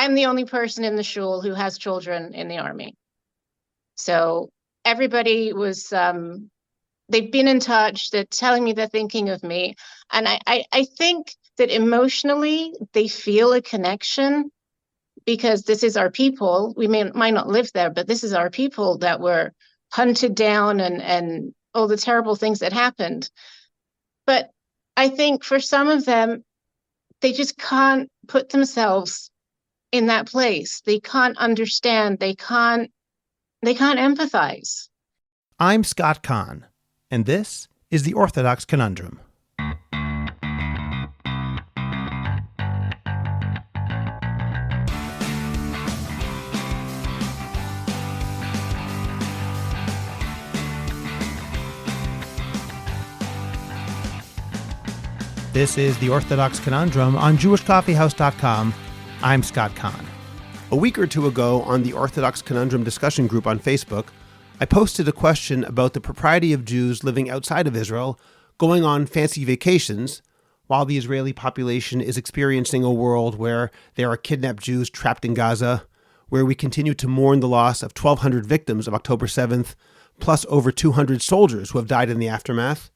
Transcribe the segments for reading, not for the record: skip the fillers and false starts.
I'm the only person in the shul who has children in the army. So everybody was, they've been in touch, they're telling me they're thinking of me. And I think that emotionally they feel a connection because this is our people. We might not live there, but this is our people that were hunted down and all the terrible things that happened. But I think for some of them, they just can't put themselves in that place. They can't understand. They can't empathize. I'm Scott Kahn, and this is the Orthodox Conundrum. This is the Orthodox Conundrum on JewishCoffeehouse.com. I'm Scott Kahn. A week or two ago on the Orthodox Conundrum discussion group on Facebook, I posted a question about the propriety of Jews living outside of Israel going on fancy vacations while the Israeli population is experiencing a world where there are kidnapped Jews trapped in Gaza, where we continue to mourn the loss of 1,200 victims of October 7th, plus over 200 soldiers who have died in the aftermath,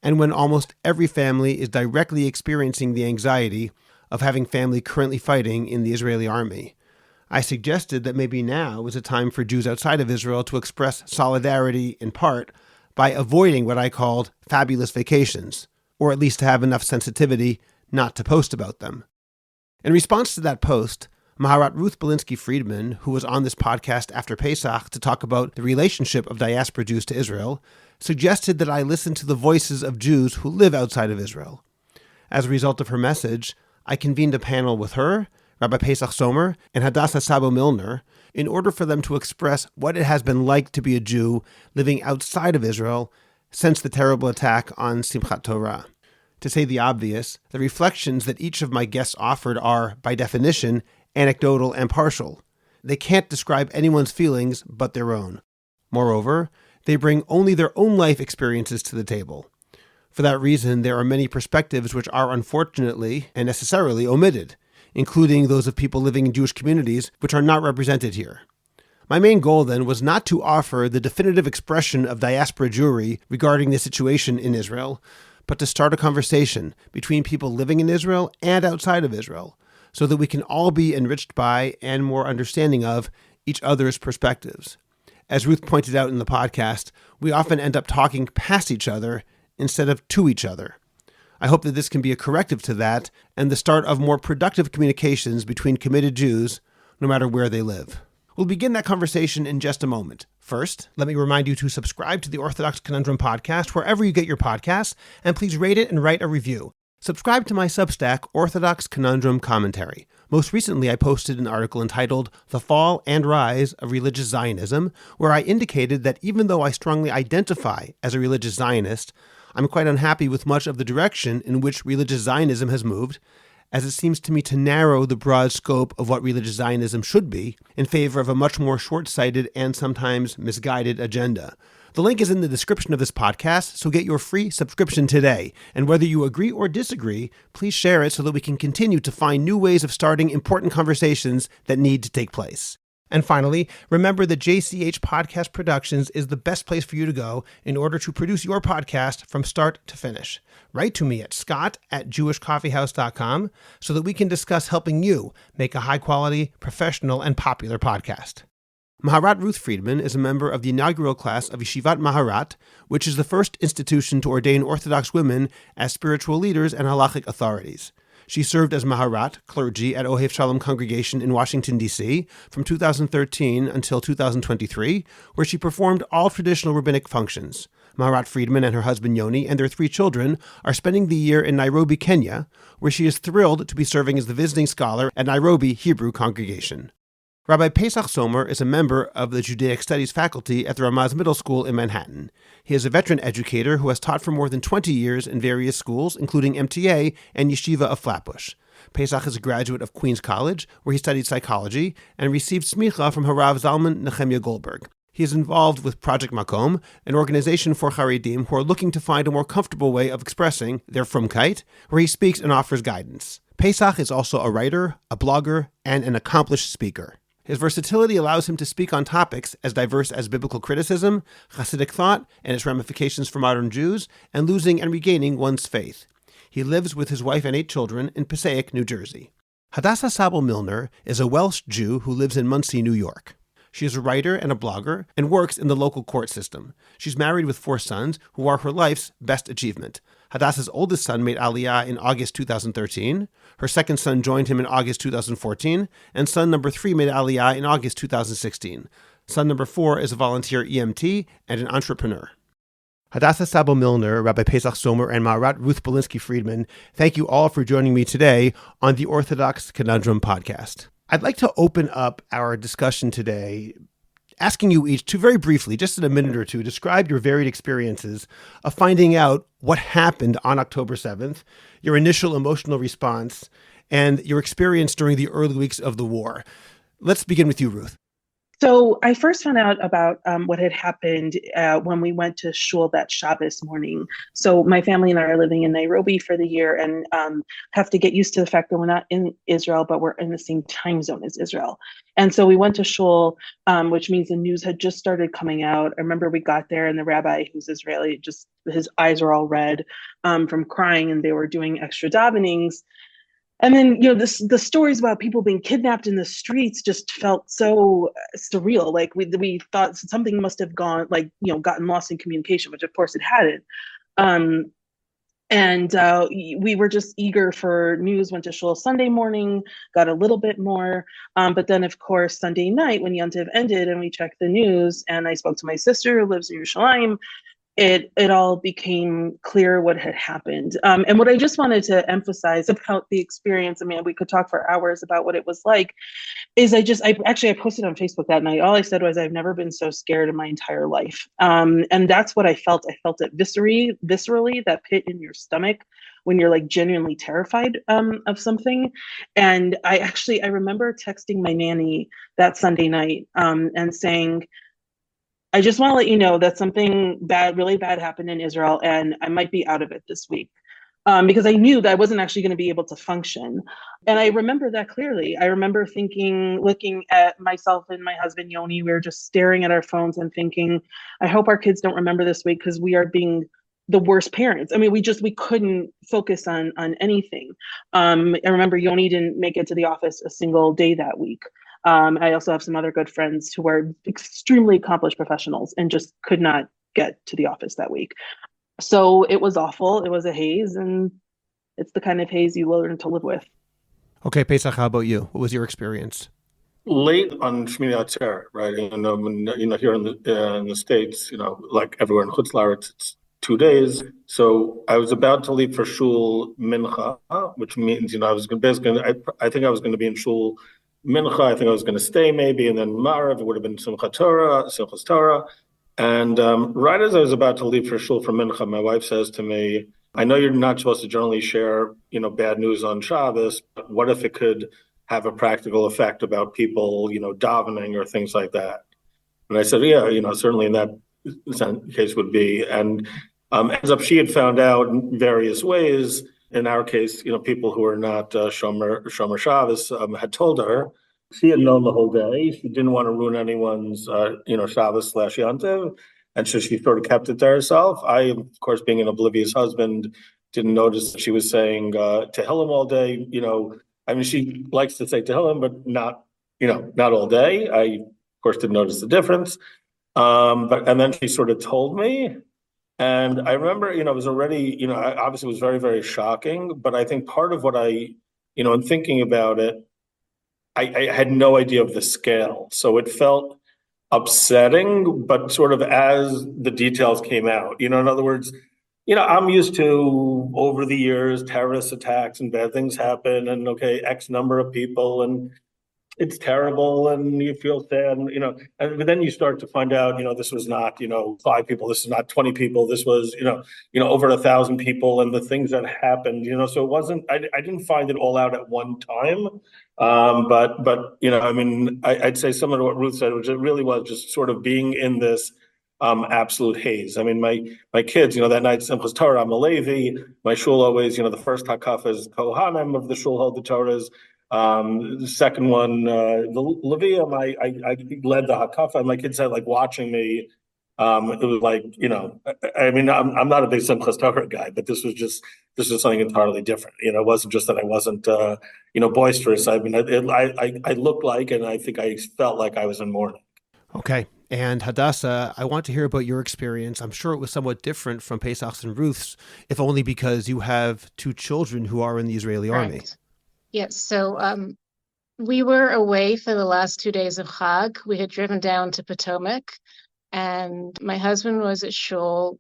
and when almost every family is directly experiencing the anxiety of having family currently fighting in the Israeli army. I suggested that maybe now is a time for Jews outside of Israel to express solidarity in part by avoiding what I called fabulous vacations, or at least to have enough sensitivity not to post about them. In response to that post, Maharat Ruth Balinsky Friedman, who was on this podcast after Pesach to talk about the relationship of diaspora Jews to Israel, suggested that I listen to the voices of Jews who live outside of Israel. As a result of her message, I convened a panel with her, Rabbi Pesach Sommer, and HaDassah Sabo Milner in order for them to express what it has been like to be a Jew living outside of Israel since the terrible attack on Simchat Torah. To say the obvious, the reflections that each of my guests offered are, by definition, anecdotal and partial. They can't describe anyone's feelings but their own. Moreover, they bring only their own life experiences to the table. For that reason, there are many perspectives which are unfortunately and necessarily omitted, including those of people living in Jewish communities which are not represented here. My main goal then was not to offer the definitive expression of diaspora Jewry regarding the situation in Israel, but to start a conversation between people living in Israel and outside of Israel, so that we can all be enriched by and more understanding of each other's perspectives. As Ruth pointed out in the podcast, we often end up talking past each other instead of to each other. I hope that this can be a corrective to that and the start of more productive communications between committed Jews, no matter where they live. We'll begin that conversation in just a moment. First, let me remind you to subscribe to the Orthodox Conundrum podcast wherever you get your podcasts, and please rate it and write a review. Subscribe to my Substack, Orthodox Conundrum Commentary. Most recently, I posted an article entitled The Fall and Rise of Religious Zionism, where I indicated that even though I strongly identify as a religious Zionist, I'm quite unhappy with much of the direction in which religious Zionism has moved, as it seems to me to narrow the broad scope of what religious Zionism should be in favor of a much more short-sighted and sometimes misguided agenda. The link is in the description of this podcast, so get your free subscription today. And whether you agree or disagree, please share it so that we can continue to find new ways of starting important conversations that need to take place. And finally, remember that JCH Podcast Productions is the best place for you to go in order to produce your podcast from start to finish. Write to me at scott@jewishcoffeehouse.com so that we can discuss helping you make a high-quality, professional, and popular podcast. Maharat Ruth Friedman is a member of the inaugural class of Yeshivat Maharat, which is the first institution to ordain Orthodox women as spiritual leaders and halachic authorities. She served as Maharat, clergy at Ohev Shalom Congregation in Washington, D.C. from 2013 until 2023, where she performed all traditional rabbinic functions. Maharat Friedman and her husband Yoni and their 3 children are spending the year in Nairobi, Kenya, where she is thrilled to be serving as the visiting scholar at Nairobi Hebrew Congregation. Rabbi Pesach Sommer is a member of the Judaic Studies faculty at the Ramaz Middle School in Manhattan. He is a veteran educator who has taught for more than 20 years in various schools, including MTA and Yeshiva of Flatbush. Pesach is a graduate of Queens College, where he studied psychology, and received smicha from Harav Zalman Nehemiah Goldberg. He is involved with Project Makom, an organization for Haredim who are looking to find a more comfortable way of expressing their frumkeit, where he speaks and offers guidance. Pesach is also a writer, a blogger, and an accomplished speaker. His versatility allows him to speak on topics as diverse as biblical criticism, Hasidic thought and its ramifications for modern Jews, and losing and regaining one's faith. He lives with his wife and 8 children in Passaic, New Jersey. HaDassah Sabo Milner is a Welsh Jew who lives in Muncie, New York. She is a writer and a blogger and works in the local court system. She's married with 4 sons who are her life's best achievement. HaDassah's oldest son made Aliyah in August 2013. Her second son joined him in August 2014. And son number 3 made Aliyah in August 2016. Son number 4 is a volunteer EMT and an entrepreneur. HaDassah Sabo Milner, Rabbi Pesach Sommer, and Maharat Ruth Balinsky Friedman, thank you all for joining me today on the Orthodox Conundrum podcast. I'd like to open up our discussion today asking you each to very briefly, just in a minute or two, describe your varied experiences of finding out what happened on October 7th, your initial emotional response, and your experience during the early weeks of the war. Let's begin with you, Ruth. So I first found out about what had happened when we went to shul that Shabbos morning. So my family and I are living in Nairobi for the year and have to get used to the fact that we're not in Israel, but we're in the same time zone as Israel. And so we went to shul, which means the news had just started coming out. I remember we got there and the rabbi, who's Israeli, just his eyes were all red from crying, and they were doing extra davenings. And then, the stories about people being kidnapped in the streets just felt so surreal. Like we thought something must have gone, gotten lost in communication, which of course it hadn't. And we were just eager for news. Went to shul Sunday morning, got a little bit more. But then, of course, Sunday night when Yom Tov ended and we checked the news, and I spoke to my sister who lives in Yerushalayim, it all became clear what had happened. And what I just wanted to emphasize about the experience, I mean, we could talk for hours about what it was like, is I posted on Facebook that night. All I said was, I've never been so scared in my entire life. And that's what I felt. I felt it viscerally, that pit in your stomach when you're like genuinely terrified of something. And I remember texting my nanny that Sunday night and saying, I just want to let you know that something bad, really bad happened in Israel, and I might be out of it this week. Because I knew that I wasn't actually going to be able to function. And I remember that clearly. I remember looking at myself and my husband, Yoni, we were just staring at our phones and thinking, I hope our kids don't remember this week because we are being the worst parents. I mean, we couldn't focus on anything. I remember Yoni didn't make it to the office a single day that week. I also have some other good friends who are extremely accomplished professionals and just could not get to the office that week. So it was awful. It was a haze, and it's the kind of haze you learn to live with. Okay, Pesach, how about you? What was your experience? Late on Shmini Atzer, right? And here in the States, like everywhere in Chutz La'aretz, it's 2 days. So I was about to leave for shul mincha, which means I was I think I was going to be in shul mincha. I think I was going to stay maybe, and then Marav, it would have been Simchat Torah. And right as I was about to leave for shul for mincha, my wife says to me, I know you're not supposed to generally share, bad news on Shabbos, but what if it could have a practical effect about people, davening or things like that? And I said, yeah, certainly in that case would be. And ends up she had found out in various ways. In our case, people who are not Shomer Shabbos had told her. She had known the whole day. She didn't want to ruin anyone's, Shabbos/Yom Tov, and so she sort of kept it to herself. I, of course, being an oblivious husband, didn't notice that she was saying Tehillim all day. I mean, she likes to say Tehillim, but not all day. I, of course, didn't notice the difference. And then she sort of told me. And I remember, it was already, obviously it was very, very shocking. But I think part of what in thinking about it, I had no idea of the scale. So it felt upsetting, but sort of as the details came out, in other words, I'm used to over the years, terrorist attacks and bad things happen and X number of people and it's terrible and you feel sad, and, but then you start to find out, this was not, 5 people, this is not 20 people, this was, over 1,000 people, and the things that happened, so it wasn't, I didn't find it all out at one time. But I'd say similar to what Ruth said, which it really was just sort of being in this absolute haze. I mean, my kids, that night, Simchat Torah, I'm a Levi. My shul always, the first hakafa is Kohanim of the shul hold the Torahs. The second one, the Levium, I led the hakafa, and my kids said, like, watching me, it was like, I'm not a big Simchat Torah guy, but this was something entirely different. It wasn't just that I wasn't, boisterous. I mean, I looked like, and I think I felt like I was in mourning. Okay. And HaDassah, I want to hear about your experience. I'm sure it was somewhat different from Pesach's and Ruth's, if only because you have 2 children who are in the Israeli army. Yes. So we were away for the last 2 days of Chag. We had driven down to Potomac, and my husband was at shul.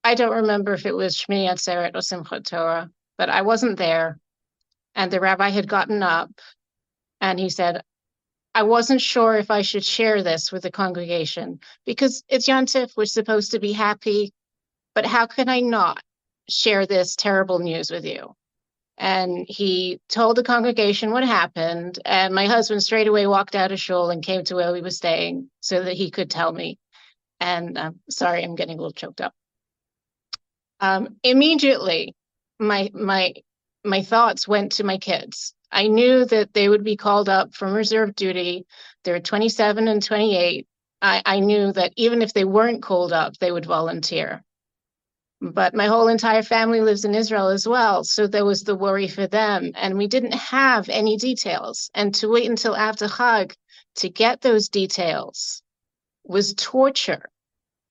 I don't remember if it was Shmini Atzeret or Simchat Torah, but I wasn't there. And the rabbi had gotten up, and he said, I wasn't sure if I should share this with the congregation because it's Yom Tov, we're supposed to be happy, but how can I not share this terrible news with you? And he told the congregation what happened, and my husband straight away walked out of shul and came to where we were staying so that he could tell me. And sorry, I'm getting a little choked up. Immediately, my thoughts went to my kids. I knew that they would be called up from reserve duty. They were 27 and 28. I knew that even if they weren't called up, they would volunteer. But my whole entire family lives in Israel as well, so there was the worry for them. And we didn't have any details. And to wait until after Chag to get those details was torture.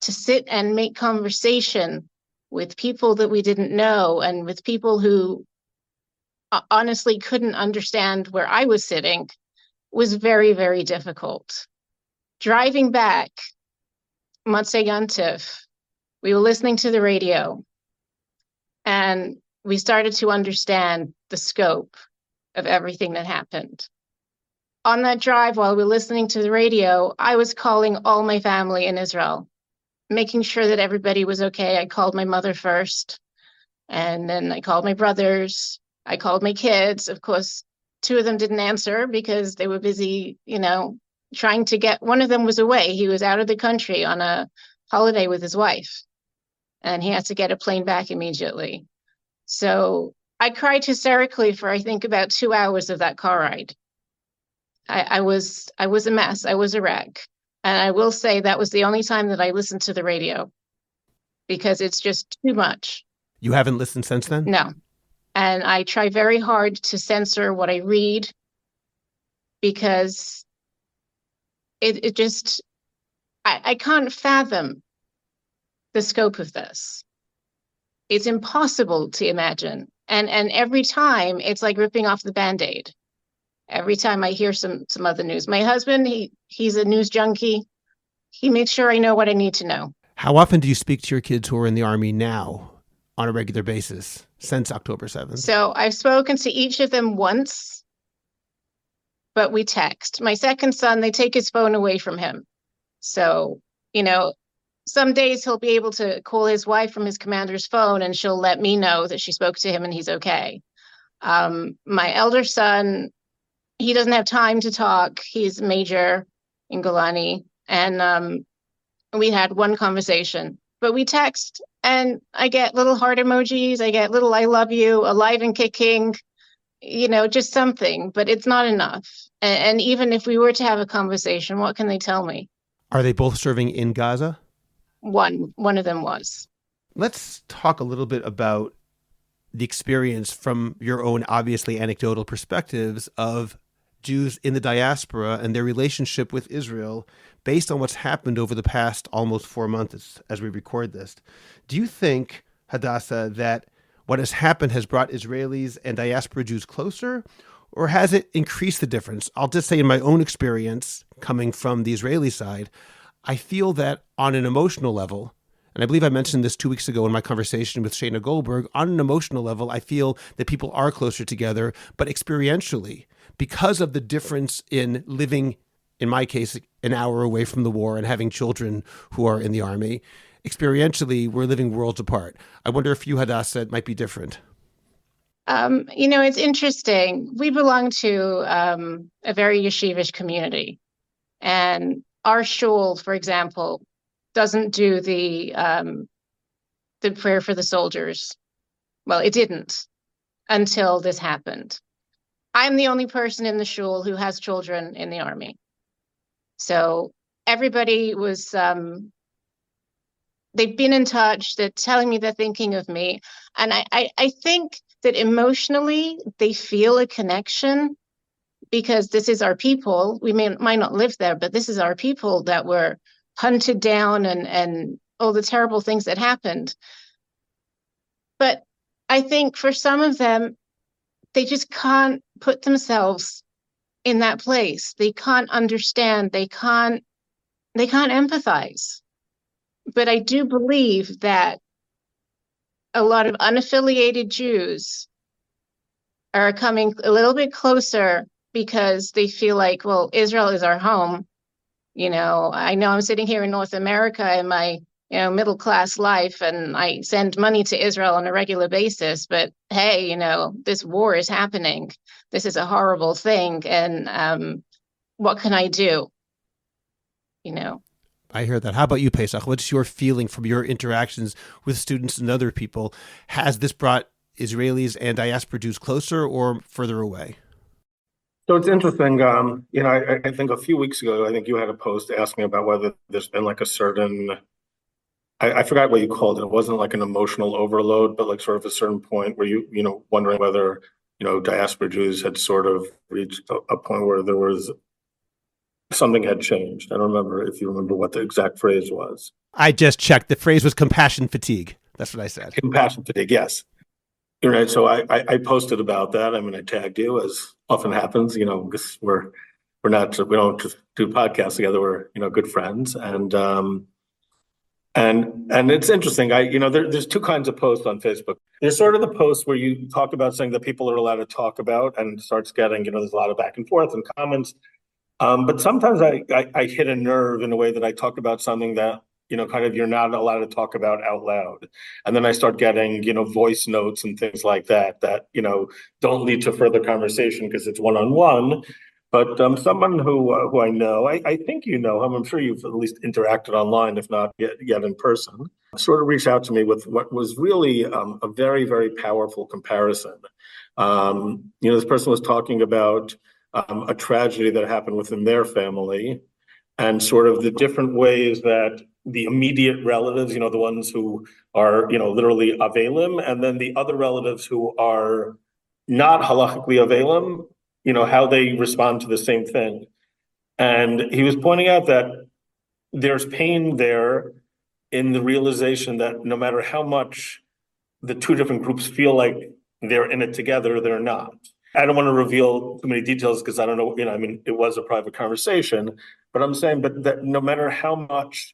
To sit and make conversation with people that we didn't know and with people who honestly couldn't understand where I was sitting was very, very difficult. Driving back, Motzei Yom Tov, we were listening to the radio, and we started to understand the scope of everything that happened. On that drive, while we were listening to the radio, I was calling all my family in Israel, making sure that everybody was okay. I called my mother first, and then I called my brothers. I called my kids. Of course, 2 of them didn't answer because they were busy, trying to get, one of them was away. He was out of the country on a holiday with his wife, and he had to get a plane back immediately. So I cried hysterically for, I think, about 2 hours of that car ride. I was a mess. I was a wreck. And I will say that was the only time that I listened to the radio because it's just too much. You haven't listened since then? No. And I try very hard to censor what I read because it just, I can't fathom the scope of this. It's impossible to imagine. And every time it's like ripping off the Band-Aid. Every time I hear some other news. My husband, he's a news junkie. He makes sure I know what I need to know. How often do you speak to your kids who are in the army now on a regular basis since October 7th? So I've spoken to each of them once, but we text. My second son, they take his phone away from him. So, some days he'll be able to call his wife from his commander's phone and she'll let me know that she spoke to him and he's okay. My elder son, he doesn't have time to talk. He's a major in Golani. And we had one conversation, but we text and I get little heart emojis. I get little I love you, alive and kicking, just something, but it's not enough. And even if we were to have a conversation, what can they tell me? Are they both serving in Gaza? One of them was. Let's talk a little bit about the experience from your own obviously anecdotal perspectives of Jews in the diaspora and their relationship with Israel based on what's happened over the past almost 4 months as we record this. Do you think, HaDassah, that what has happened has brought Israelis and diaspora Jews closer, or has it increased the difference? I'll just say in my own experience, coming from the Israeli side, I feel that on an emotional level, and I believe I mentioned this 2 weeks ago in my conversation with Shayna Goldberg, on an emotional level, I feel that people are closer together, but experientially, because of the difference in living, in my case, an hour away from the war and having children who are in the army. Experientially, we're living worlds apart. I wonder if you, HaDassah, it might be different. It's interesting. We belong to a very yeshivish community. And our shul, for example, doesn't do the prayer for the soldiers. Well, it didn't until this happened. I'm the only person in the shul who has children in the army. So everybody was, they've been in touch, they're telling me they're thinking of me. And I think that emotionally they feel a connection because this is our people. We might not live there, but this is our people that were hunted down and all the terrible things that happened. But I think for some of them, they just can't put themselves in that place. They can't understand. They can't empathize. But I do believe that a lot of unaffiliated Jews are coming a little bit closer because they feel like, well, Israel is our home. I know I'm sitting here in North America in my middle class life, and I send money to Israel on a regular basis. But hey, this war is happening. This is a horrible thing, and what can I do? I hear that. How about you, Pesach? What's your feeling from your interactions with students and other people? Has this brought Israelis and diaspora Jews closer or further away? So it's interesting. I think a few weeks ago, I think you had a post asking about whether there's been like a certain, I forgot what you called it. It wasn't like an emotional overload, but like sort of a certain point where wondering whether, diaspora Jews had sort of reached a point where there was something had changed. I don't remember if you remember what the exact phrase was. I just checked. The phrase was compassion fatigue. That's what I said. Compassion fatigue, yes. Right. So I posted about that. I mean, I tagged you, as often happens, because we don't just do podcasts together. We're, good friends. And it's interesting. There's two kinds of posts on Facebook. There's sort of the post where you talk about something that people are allowed to talk about and starts getting, there's a lot of back and forth and comments. But sometimes I hit a nerve in a way that I talk about something that, kind of you're not allowed to talk about out loud. And then I start getting, voice notes and things like that, don't lead to further conversation because it's one-on-one. But someone who I know, I think him, I'm sure you've at least interacted online, if not yet in person, sort of reached out to me with what was really a very, very powerful comparison. This person was talking about a tragedy that happened within their family and sort of the different ways that the immediate relatives, the ones who are, literally avelim, and then the other relatives who are not halachically avelim, how they respond to the same thing. And he was pointing out that there's pain there in the realization that no matter how much the two different groups feel like they're in it together, they're not. I don't want to reveal too many details because I don't know, it was a private conversation, but I'm saying, but that no matter how much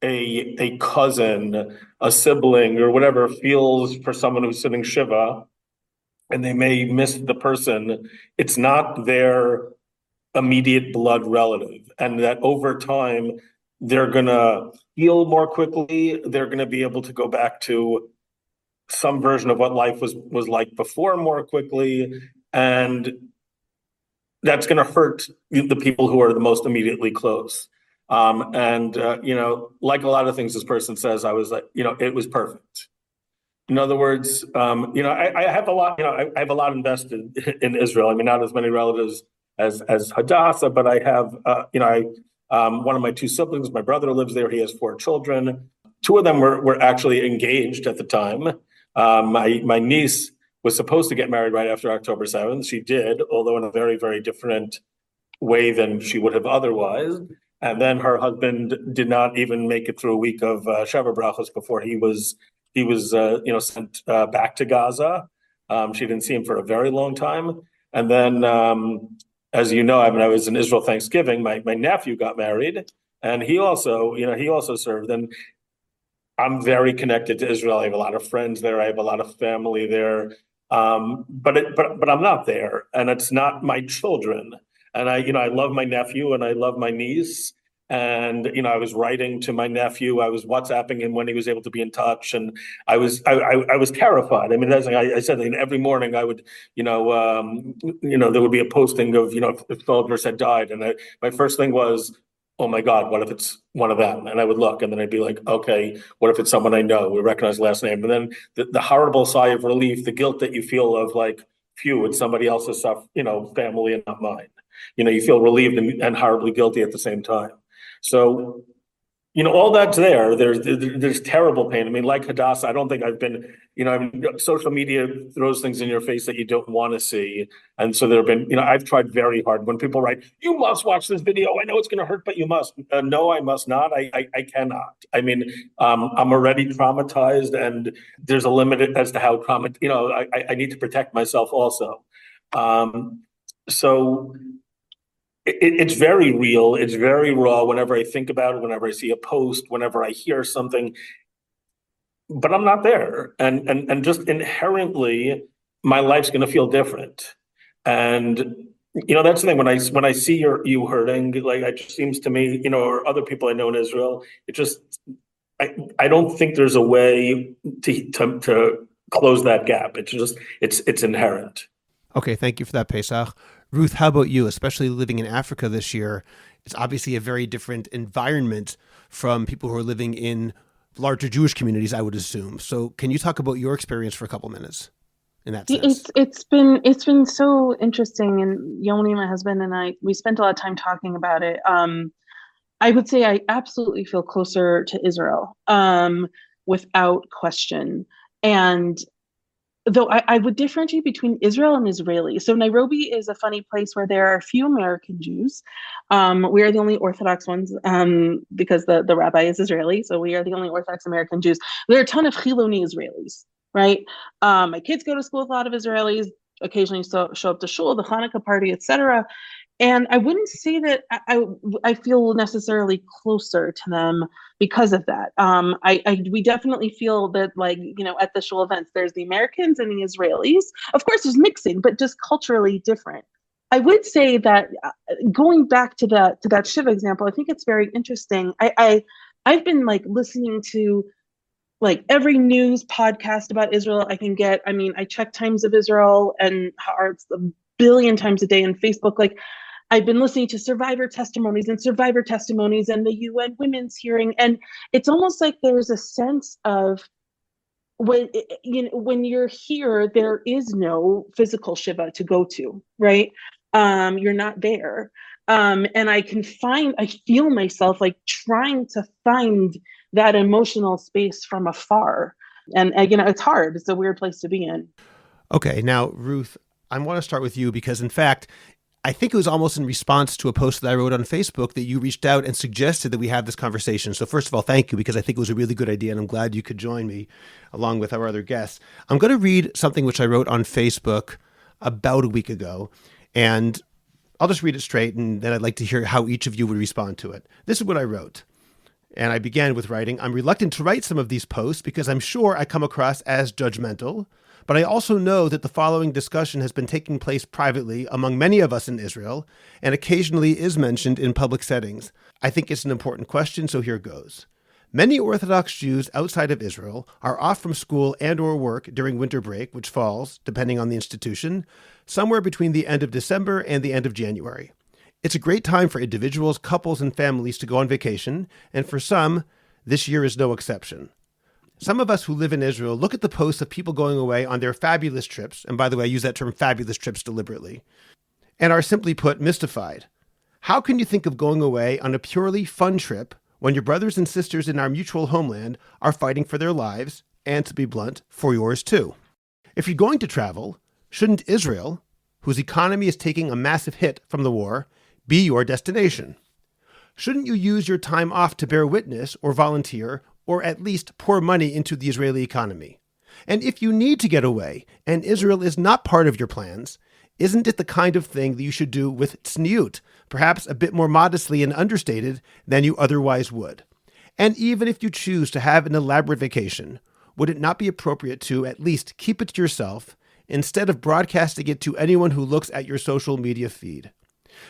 a cousin, a sibling, or whatever feels for someone who's sitting Shiva, and they may miss the person, it's not their immediate blood relative. And that over time, they're going to heal more quickly. They're going to be able to go back to some version of what life was like before more quickly. And that's going to hurt the people who are the most immediately close. Like a lot of things this person says, I was like, it was perfect. In other words, I have a lot, I have a lot invested in Israel. I mean, not as many relatives as HaDassah, but I have, one of my two siblings, my brother lives there. He has 4 children. 2 of them were actually engaged at the time. My niece was supposed to get married right after October 7th. She did, although in a very, very different way than she would have otherwise. And then her husband did not even make it through a week of Sheva Brachos before he was sent back to Gaza. She didn't see him for a very long time. And then, as you know, I was in Israel Thanksgiving. My nephew got married, and he also served. And I'm very connected to Israel. I have a lot of friends there. I have a lot of family there. But I'm not there, and it's not my children. And I love my nephew and I love my niece. And, I was writing to my nephew, I was WhatsApping him when he was able to be in touch. And I was terrified. I mean, that's like I said, every morning I would, there would be a posting of, if Goldberg had died. And my first thing was, oh my God, what if it's one of them? And I would look, and then I'd be like, okay, what if it's someone I know? We recognize last name. And then the horrible sigh of relief, the guilt that you feel of like, phew, it's somebody else's stuff, family and not mine. You feel relieved and horribly guilty at the same time. So, all that's there. There's terrible pain. I mean, like HaDassah, I don't think I've been, social media throws things in your face that you don't want to see. And so there have been, I've tried very hard. When people write, you must watch this video. I know it's going to hurt, but you must. No, I must not. I cannot. I mean, I'm already traumatized, and there's a limit as to how I need to protect myself also. So it's very real. It's very raw whenever I think about it, whenever I see a post, whenever I hear something, but I'm not there. And just inherently, my life's going to feel different. And, that's the thing when I see you hurting, like it just seems to me, or other people I know in Israel, it just, I don't think there's a way to close that gap. It's just, it's inherent. Okay, thank you for that, Pesach. Ruth, how about you, especially living in Africa this year? It's obviously a very different environment from people who are living in larger Jewish communities, I would assume. So can you talk about your experience for a couple minutes in that sense? It's been so interesting, and Yoni, my husband, and we spent a lot of time talking about it. I would say I absolutely feel closer to Israel, without question. And though I would differentiate between Israel and Israeli. So Nairobi is a funny place where there are a few American Jews. We are the only Orthodox ones, because the rabbi is Israeli. So we are the only Orthodox American Jews. There are a ton of Chiloni Israelis, right? My kids go to school with a lot of Israelis, occasionally show up to shul, the Hanukkah party, etc. And I wouldn't say that I feel necessarily closer to them because of that. We definitely feel that, like, at the shul events, there's the Americans and the Israelis. Of course, there's mixing, but just culturally different. I would say that going back to that Shiva example, I think it's very interesting. I've been like listening to like every news podcast about Israel I can get. I mean, I check Times of Israel and Haaretz a billion times a day on Facebook. Like, I've been listening to survivor testimonies and the UN Women's Hearing. And it's almost like there's a sense of when you're here, there is no physical Shiva to go to, right? You're not there. And I feel myself like trying to find that emotional space from afar. And it's hard. It's a weird place to be in. Okay. Now, Ruth, I want to start with you because, in fact, I think it was almost in response to a post that I wrote on Facebook that you reached out and suggested that we have this conversation. So first of all, thank you, because I think it was a really good idea, and I'm glad you could join me along with our other guests. I'm going to read something which I wrote on Facebook about a week ago, and I'll just read it straight, and then I'd like to hear how each of you would respond to it. This is what I wrote. And I began with writing, I'm reluctant to write some of these posts because I'm sure I come across as judgmental, but I also know that the following discussion has been taking place privately among many of us in Israel and occasionally is mentioned in public settings. I think it's an important question, so here goes. Many Orthodox Jews outside of Israel are off from school and or work during winter break, which falls, depending on the institution, somewhere between the end of December and the end of January. It's a great time for individuals, couples, and families to go on vacation, and for some, this year is no exception. Some of us who live in Israel look at the posts of people going away on their fabulous trips, and by the way, I use that term fabulous trips deliberately, and are simply put mystified. How can you think of going away on a purely fun trip when your brothers and sisters in our mutual homeland are fighting for their lives, and to be blunt, for yours too? If you're going to travel, shouldn't Israel, whose economy is taking a massive hit from the war, be your destination? Shouldn't you use your time off to bear witness or volunteer or at least pour money into the Israeli economy? And if you need to get away and Israel is not part of your plans, isn't it the kind of thing that you should do with tzniut, perhaps a bit more modestly and understated than you otherwise would? And even if you choose to have an elaborate vacation, would it not be appropriate to at least keep it to yourself instead of broadcasting it to anyone who looks at your social media feed.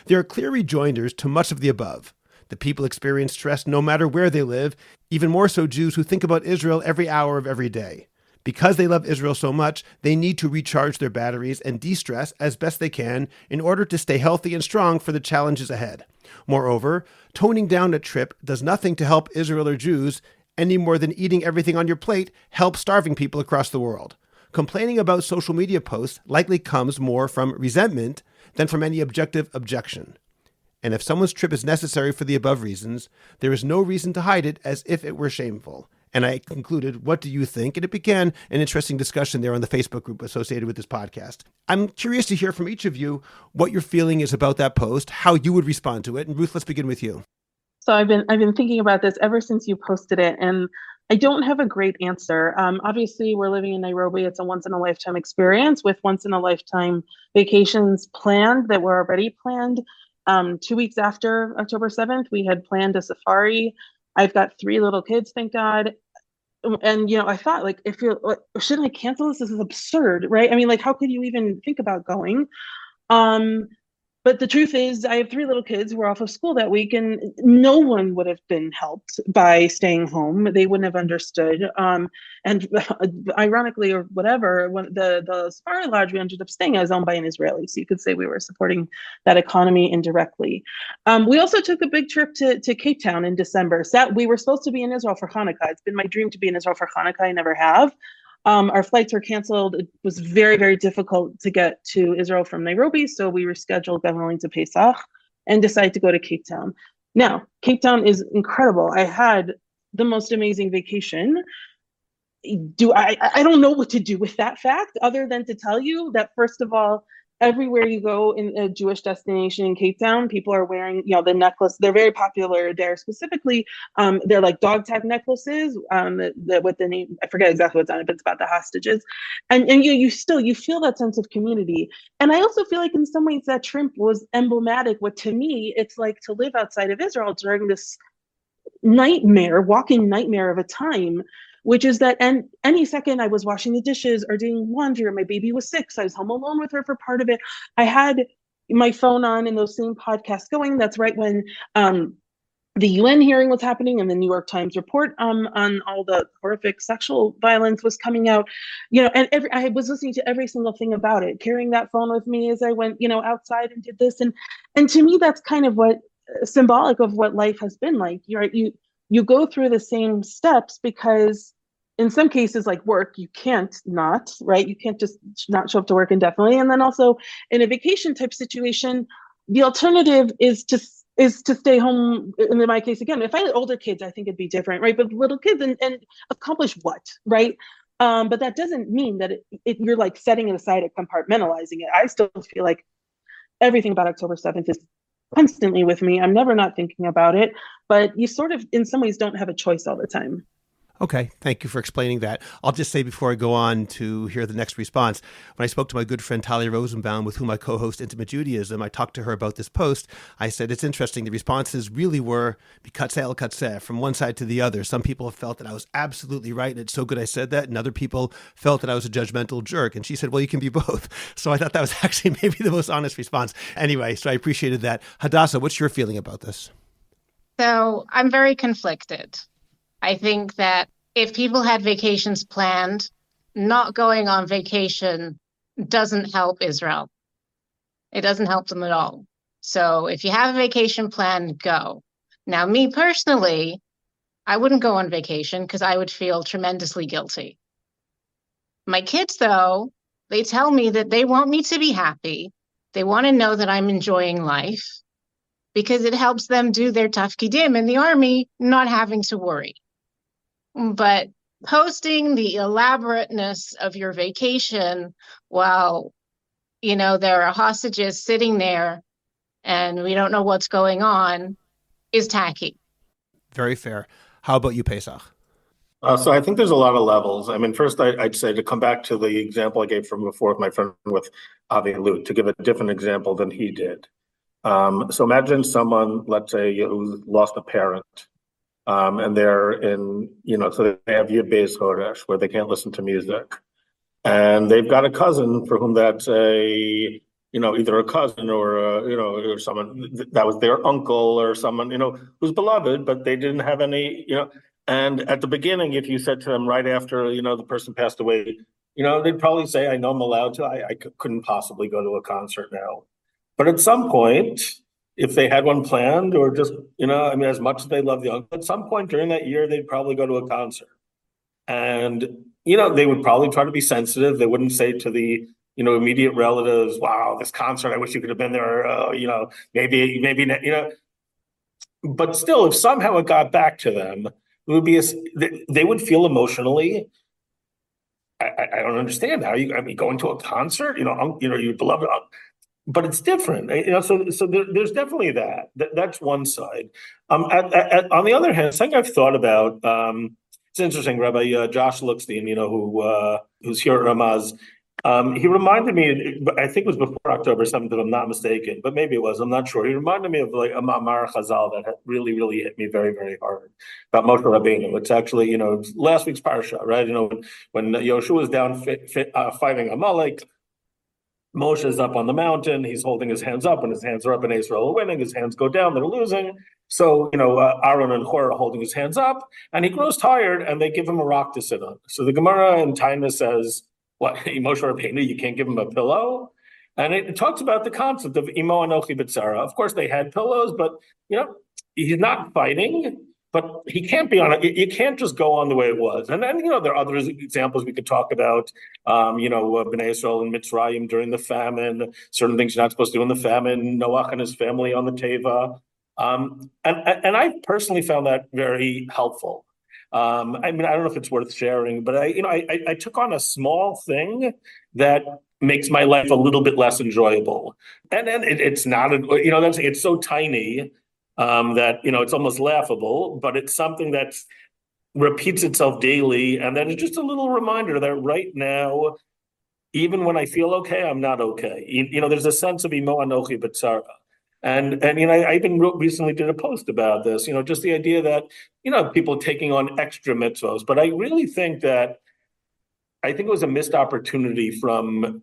There are clear rejoinders to much of the above. The people experience stress no matter where they live, even more so Jews who think about Israel every hour of every day. Because they love Israel so much, they need to recharge their batteries and de-stress as best they can in order to stay healthy and strong for the challenges ahead. Moreover, toning down a trip does nothing to help Israel or Jews any more than eating everything on your plate helps starving people across the world. Complaining about social media posts likely comes more from resentment than from any objective objection. And if someone's trip is necessary for the above reasons, there is no reason to hide it as if it were shameful. And I concluded, what do you think? And it began an interesting discussion there on the Facebook group associated with this podcast. I'm curious to hear from each of you what your feeling is about that post, how you would respond to it. And Ruth, let's begin with you. So I've been thinking about this ever since you posted it, and I don't have a great answer. Obviously, we're living in Nairobi. It's a once-in-a-lifetime experience with once-in-a-lifetime vacations planned that were already planned. 2 weeks after October 7th, we had planned a safari. I've got 3 little kids, thank God. And, I thought, like, should I cancel this? This is absurd, right? I mean, like, how could you even think about going? But the truth is, I have 3 little kids who were off of school that week, and no one would have been helped by staying home. They wouldn't have understood. And ironically, or whatever, when the safari lodge we ended up staying at is owned by an Israeli, so you could say we were supporting that economy indirectly. We also took a big trip to Cape Town in December. We were supposed to be in Israel for Hanukkah. It's been my dream to be in Israel for Hanukkah. I never have. Our flights were canceled. It was very, very difficult to get to Israel from Nairobi, so we rescheduled going to Pesach and decided to go to Cape Town. Now, Cape Town is incredible. I had the most amazing vacation. I don't know what to do with that fact other than to tell you that, first of all, everywhere you go in a Jewish destination in Cape Town, people are wearing, the necklace. They're very popular there. Specifically, they're like dog tag necklaces with the name. I forget exactly what's on it, but it's about the hostages. And you feel that sense of community. And I also feel like in some ways that trip was emblematic. What to me, it's like to live outside of Israel during this walking nightmare of a time, which is that, and any second I was washing the dishes or doing laundry, or my baby was sick, so I was home alone with her for part of it. I had my phone on and those same podcasts going. That's right when the UN hearing was happening and the New York Times report on all the horrific sexual violence was coming out. And I was listening to every single thing about it, carrying that phone with me as I went, outside and did this. And to me, that's kind of what symbolic of what life has been like. You go through the same steps because in some cases, like work, you can't not, right? You can't just not show up to work indefinitely. And then also in a vacation type situation, the alternative is to stay home. In my case, again, if I had older kids, I think it'd be different, right? But little kids and accomplish what, right? But that doesn't mean that you're like setting it aside and compartmentalizing it. I still feel like everything about October 7th is constantly with me. I'm never not thinking about it, but you sort of, in some ways, don't have a choice all the time. Okay, thank you for explaining that. I'll just say before I go on to hear the next response, when I spoke to my good friend Talia Rosenbaum, with whom I co-host Intimate Judaism, I talked to her about this post. I said, it's interesting. The responses really were katzeh el katzeh, from one side to the other. Some people felt that I was absolutely right, and it's so good I said that, and other people felt that I was a judgmental jerk. And she said, well, you can be both. So I thought that was actually maybe the most honest response. Anyway, so I appreciated that. HaDassah, what's your feeling about this? So I'm very conflicted. I think that if people had vacations planned, not going on vacation doesn't help Israel. It doesn't help them at all. So if you have a vacation plan, go. Now, me personally, I wouldn't go on vacation because I would feel tremendously guilty. My kids, though, they tell me that they want me to be happy. They want to know that I'm enjoying life because it helps them do their tafkidim in the army, not having to worry. But posting the elaborateness of your vacation while, there are hostages sitting there and we don't know what's going on is tacky. Very fair. How about you, Pesach? So I think there's a lot of levels. I mean, first, I'd say to come back to the example I gave from before with my friend with Avi Lut, to give a different example than he did. So imagine someone, let's say, who lost a parent. And they're in, so they have Yud Beis Chodesh where they can't listen to music. and they've got a cousin for whom that's either a cousin or or someone that was their uncle or someone, who's beloved, but they didn't have any, and at the beginning, if you said to them right after, the person passed away, they'd probably say, I know I'm allowed to, I couldn't possibly go to a concert now. But at some point, if they had one planned or just, as much as they love the uncle, at some point during that year, they'd probably go to a concert. And, they would probably try to be sensitive. They wouldn't say to the, immediate relatives, wow, this concert, I wish you could have been there, maybe, but still, if somehow it got back to them, it would be, they would feel emotionally, I don't understand how going to a concert, your beloved, but it's different, so there's definitely that's one side. On the other hand, something I've thought about, it's interesting, Rabbi Josh Lookstein, who's here at Ramaz, he reminded me, I think it was before October 7th, if I'm not mistaken, but maybe it was, I'm not sure. He reminded me of like a Ma'amar Chazal that had really, really hit me very, very hard about Moshe Rabbeinu. It's actually, last week's parsha, right? When Yoshua was down fighting Amalek, Moshe is up on the mountain. He's holding his hands up, and his hands are up, and Israel are winning. His hands go down, they're losing. So, Aaron and Hur are holding his hands up, and he grows tired, and they give him a rock to sit on. So the Gemara in Taina says, what, Moshe Rabbeinu, you can't give him a pillow? And it talks about the concept of Imo Anochi B'tzara. Of course, they had pillows, but, he's not fighting. But he can't be on it. You can't just go on the way it was. And then, there are other examples we could talk about, Bnei Israel and Mitzrayim during the famine, certain things you're not supposed to do in the famine, Noach and his family on the Teva. And I personally found that very helpful. I don't know if it's worth sharing, but I took on a small thing that makes my life a little bit less enjoyable. And then it's not, it's so tiny that it's almost laughable, but it's something that repeats itself daily, and then it's just a little reminder that right now, even when I feel okay, I'm not okay. There's a sense of imo anochi b'tzara, and I even recently did a post about this. Just the idea that people taking on extra mitzvos, but I really think that. I think it was a missed opportunity from,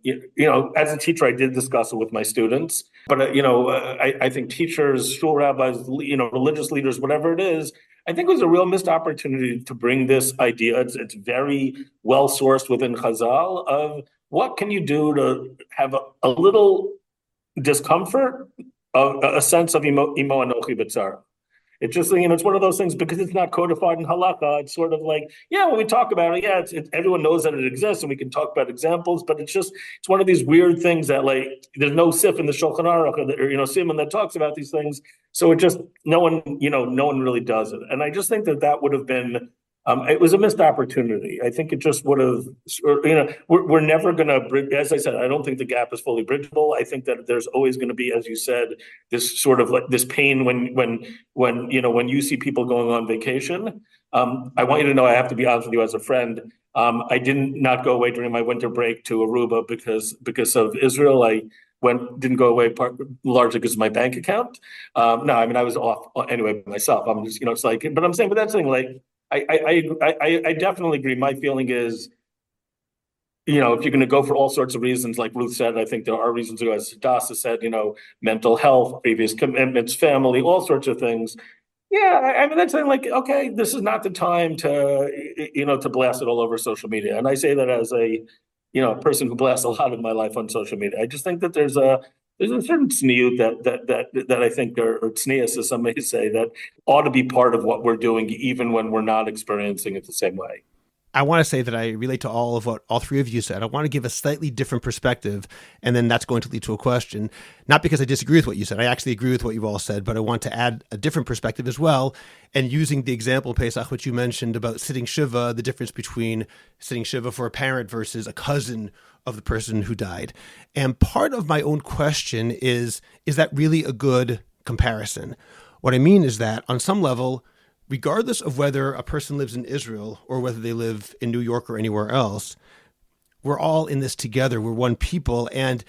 as a teacher, I did discuss it with my students, but, I think teachers, shul rabbis, religious leaders, whatever it is, I think it was a real missed opportunity to bring this idea. It's very well sourced within Chazal of what can you do to have a little discomfort, a sense of imo anochi b'tzara. It's just, it's one of those things because it's not codified in halakha. It's sort of like, when we talk about it, it's everyone knows that it exists and we can talk about examples, but it's one of these weird things that like, there's no sif in the Shulchan Aruch or Simon that talks about these things. So it just, no one really does it. And I just think that would have been, it was a missed opportunity. I think it just would have, we're never going to, as I said, I don't think the gap is fully bridgeable. I think that there's always going to be, as you said, this sort of like this pain when you see people going on vacation. I want you to know, I have to be honest with you as a friend. I didn't not go away during my winter break to Aruba because of Israel. I didn't go away largely because of my bank account. No, I was off anyway myself. I'm just, it's like, but I'm saying, but that's the thing, like, I definitely agree. My feeling is, if you're going to go for all sorts of reasons, like Ruth said, I think there are reasons to go, as HaDassah said, mental health, previous commitments, family, all sorts of things. Yeah, that's like, okay, this is not the time to blast it all over social media. And I say that as a, person who blasts a lot of my life on social media. I just think that there's a certain tzniut that I think, or tznius, as some may say, that ought to be part of what we're doing, even when we're not experiencing it the same way. I want to say that I relate to all of what all three of you said. I want to give a slightly different perspective, and then that's going to lead to a question. Not because I disagree with what you said. I actually agree with what you've all said, but I want to add a different perspective as well. And using the example, Pesach, which you mentioned about sitting Shiva, the difference between sitting Shiva for a parent versus a cousin of the person who died. And part of my own question is that really a good comparison? What I mean is that on some level, regardless of whether a person lives in Israel or whether they live in New York or anywhere else, we're all in this together. We're one people, and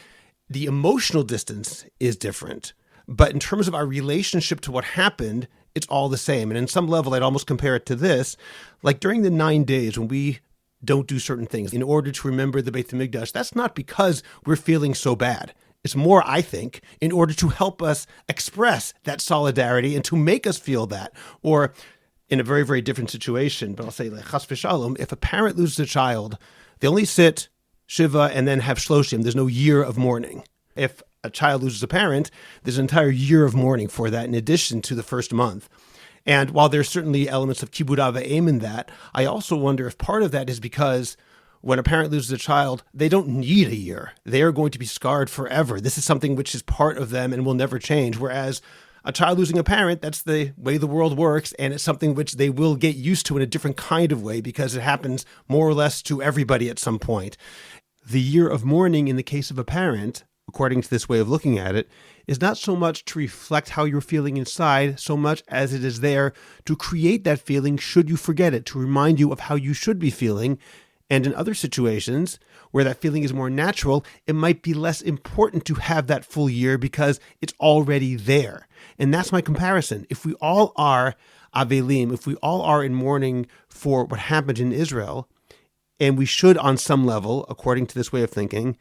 the emotional distance is different. But in terms of our relationship to what happened, it's all the same. And in some level, I'd almost compare it to this. Like during the 9 days when we don't do certain things in order to remember the Beit HaMikdash, that's not because we're feeling so bad. It's more, I think, in order to help us express that solidarity and to make us feel that. Or in a very, very different situation, but I'll say, like, chas v'shalom, if a parent loses a child, they only sit Shiva and then have Shloshim. There's no year of mourning. If a child loses a parent, there's an entire year of mourning for that in addition to the first month. And while there's certainly elements of kibbud av v'em in that, I also wonder if part of that is because when a parent loses a child, they don't need a year. They are going to be scarred forever. This is something which is part of them and will never change. Whereas a child losing a parent, that's the way the world works, and it's something which they will get used to in a different kind of way because it happens more or less to everybody at some point. The year of mourning in the case of a parent, according to this way of looking at it, is not so much to reflect how you're feeling inside, so much as it is there to create that feeling should you forget it, to remind you of how you should be feeling. And in other situations where that feeling is more natural, it might be less important to have that full year because it's already there. And that's my comparison. If we all are avelim, if we all are in mourning for what happened in Israel, and we should on some level, according to this way of thinking,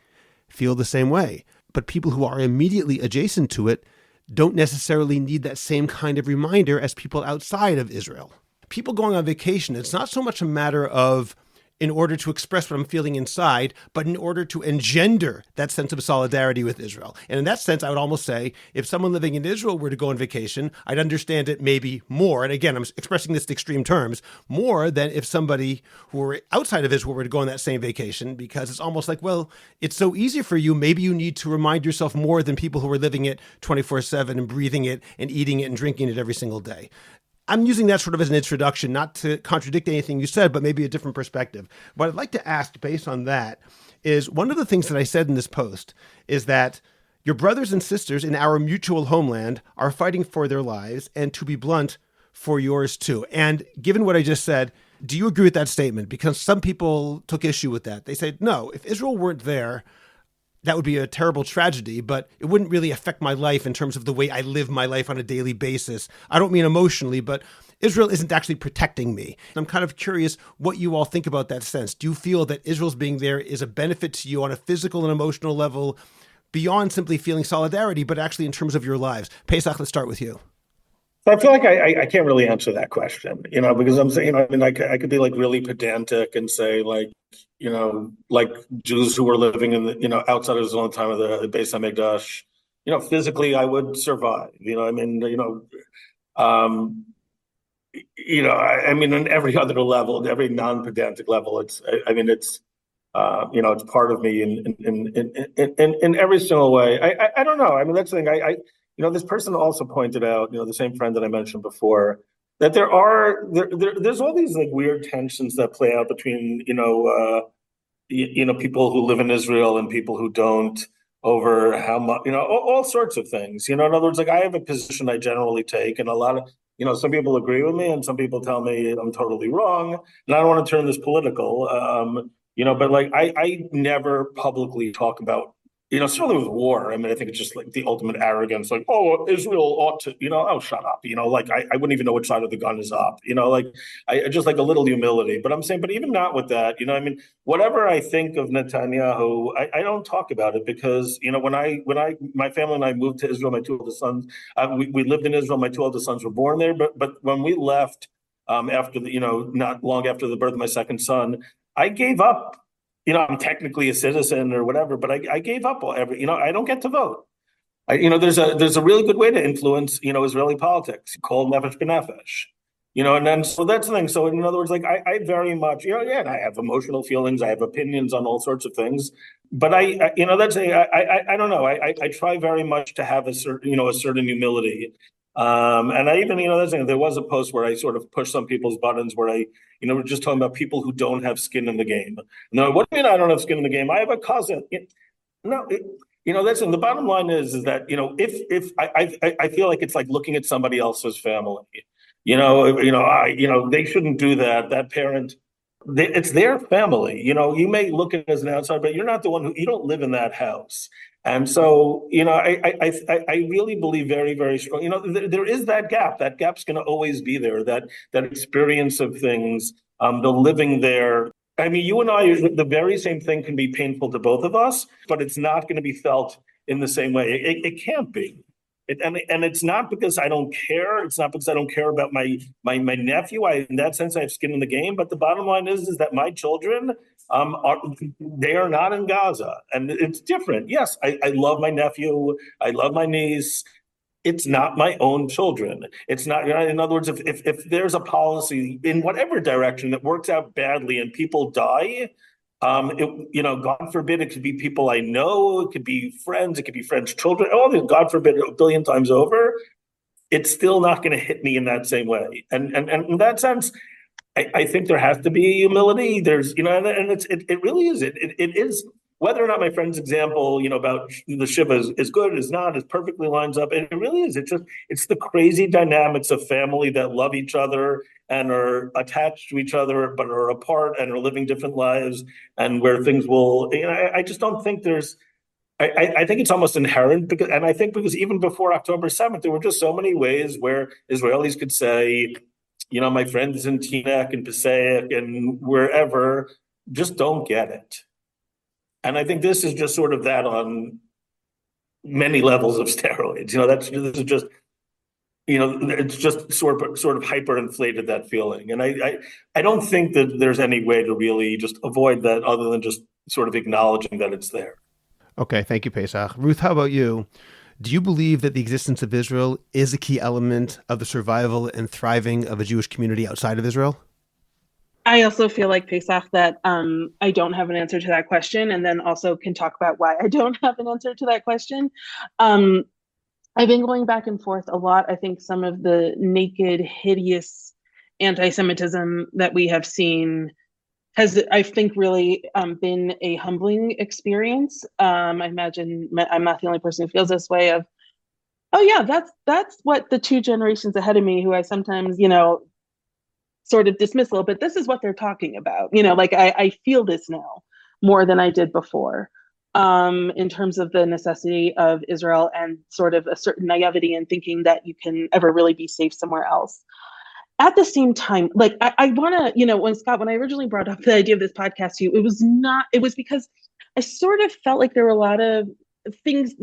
feel the same way. But people who are immediately adjacent to it don't necessarily need that same kind of reminder as people outside of Israel. People going on vacation, it's not so much a matter of in order to express what I'm feeling inside, but in order to engender that sense of solidarity with Israel. And in that sense, I would almost say, if someone living in Israel were to go on vacation, I'd understand it maybe more, and again, I'm expressing this in extreme terms, more than if somebody who were outside of Israel were to go on that same vacation, because it's almost like, well, it's so easy for you, maybe you need to remind yourself more than people who are living it 24/7 and breathing it and eating it and drinking it every single day. I'm using that sort of as an introduction, not to contradict anything you said, but maybe a different perspective. What I'd like to ask based on that is, one of the things that I said in this post is that your brothers and sisters in our mutual homeland are fighting for their lives, and to be blunt, for yours too. And given what I just said, do you agree with that statement? Because some people took issue with that. They said, no, if Israel weren't there, that would be a terrible tragedy, but it wouldn't really affect my life in terms of the way I live my life on a daily basis. I don't mean emotionally, but Israel isn't actually protecting me. I'm kind of curious what you all think about that sense. Do you feel that Israel's being there is a benefit to you on a physical and emotional level beyond simply feeling solidarity, but actually in terms of your lives? Pesach, let's start with you. I feel like I can't really answer that question, because I'm saying, I mean, I could be like really pedantic and say like, like Jews who were living in the, outside of Israel at the time of the Beis HaMikdash, physically I would survive, I mean, I mean, on every other level, every non-pedantic level, it's part of me in every single way. I don't know. I mean, that's the thing. This person also pointed out, the same friend that I mentioned before, that there's all these like weird tensions that play out between, people who live in Israel and people who don't, over how much, all sorts of things. In other words, like I have a position I generally take, and a lot of, some people agree with me and some people tell me I'm totally wrong. And I don't want to turn this political, but like I never publicly talk about, certainly with war. I mean, I think it's just like the ultimate arrogance, like, oh, Israel ought to, oh, shut up. Like I wouldn't even know which side of the gun is up, like I just like a little humility. But I'm saying, but even not with that, I mean, whatever I think of Netanyahu, I don't talk about it because, when my family and I moved to Israel, my two oldest sons, we lived in Israel. My two oldest sons were born there. But when we left after the, not long after the birth of my second son, I gave up. I'm technically a citizen or whatever, but I gave up I don't get to vote. There's a really good way to influence, Israeli politics called nefesh b'nefesh, and then, so that's the thing. So in other words, like I very much, and I have emotional feelings, I have opinions on all sorts of things, but I don't know. I try very much to have a certain humility. And I even, there was a post where I sort of pushed some people's buttons where I, we're just talking about people who don't have skin in the game. No, what do you mean I don't have skin in the game? I have a cousin. The bottom line is that, if I feel like it's like looking at somebody else's family, they shouldn't do that. That parent, it's their family. You may look at it as an outsider, but you're not the one you don't live in that house. And so, I really believe very, very strong. There is that gap. That gap's going to always be there. That experience of things, the living there. I mean, you and I, the very same thing can be painful to both of us, but it's not going to be felt in the same way. It can't be. And it's not because I don't care. It's not because I don't care about my nephew. In that sense, I have skin in the game. But the bottom line is that my children they are not in Gaza, and it's different. Yes, I love my nephew. I love my niece. It's not my own children. It's not, in other words, if there's a policy in whatever direction that works out badly and people die, God forbid, it could be people I know, it could be friends, children, all this, God forbid, a billion times over, it's still not going to hit me in that same way. And in that sense, I think there has to be humility. There's, and it really is. It is. Whether or not my friend's example, about the Shiva is good, is not, is perfectly lines up. And it really is. It's the crazy dynamics of family that love each other and are attached to each other, but are apart and are living different lives, and where things will, I just don't think there's, I think it's almost inherent, because even before October 7th, there were just so many ways where Israelis could say, my friends in Teaneck and Passaic and wherever just don't get it. And I think this is just sort of that on many levels of steroids. This is just, it's just sort of hyperinflated, that feeling. And I don't think that there's any way to really just avoid that other than just sort of acknowledging that it's there. Okay, thank you, Pesach. Ruth, how about you? Do you believe that the existence of Israel is a key element of the survival and thriving of a Jewish community outside of Israel? I also feel like Pesach that I don't have an answer to that question, and then also can talk about why I don't have an answer to that question. I've been going back and forth a lot. I think some of the naked, hideous anti-Semitism that we have seen has, I think, really been a humbling experience. I imagine I'm not the only person who feels this way of, oh yeah, that's what the two generations ahead of me, who I sometimes, sort of dismiss a little bit, this is what they're talking about. I feel this now more than I did before, in terms of the necessity of Israel and sort of a certain naivety in thinking that you can ever really be safe somewhere else. At the same time, I want to, when I originally brought up the idea of this podcast to you, it was because I sort of felt like there were a lot of things,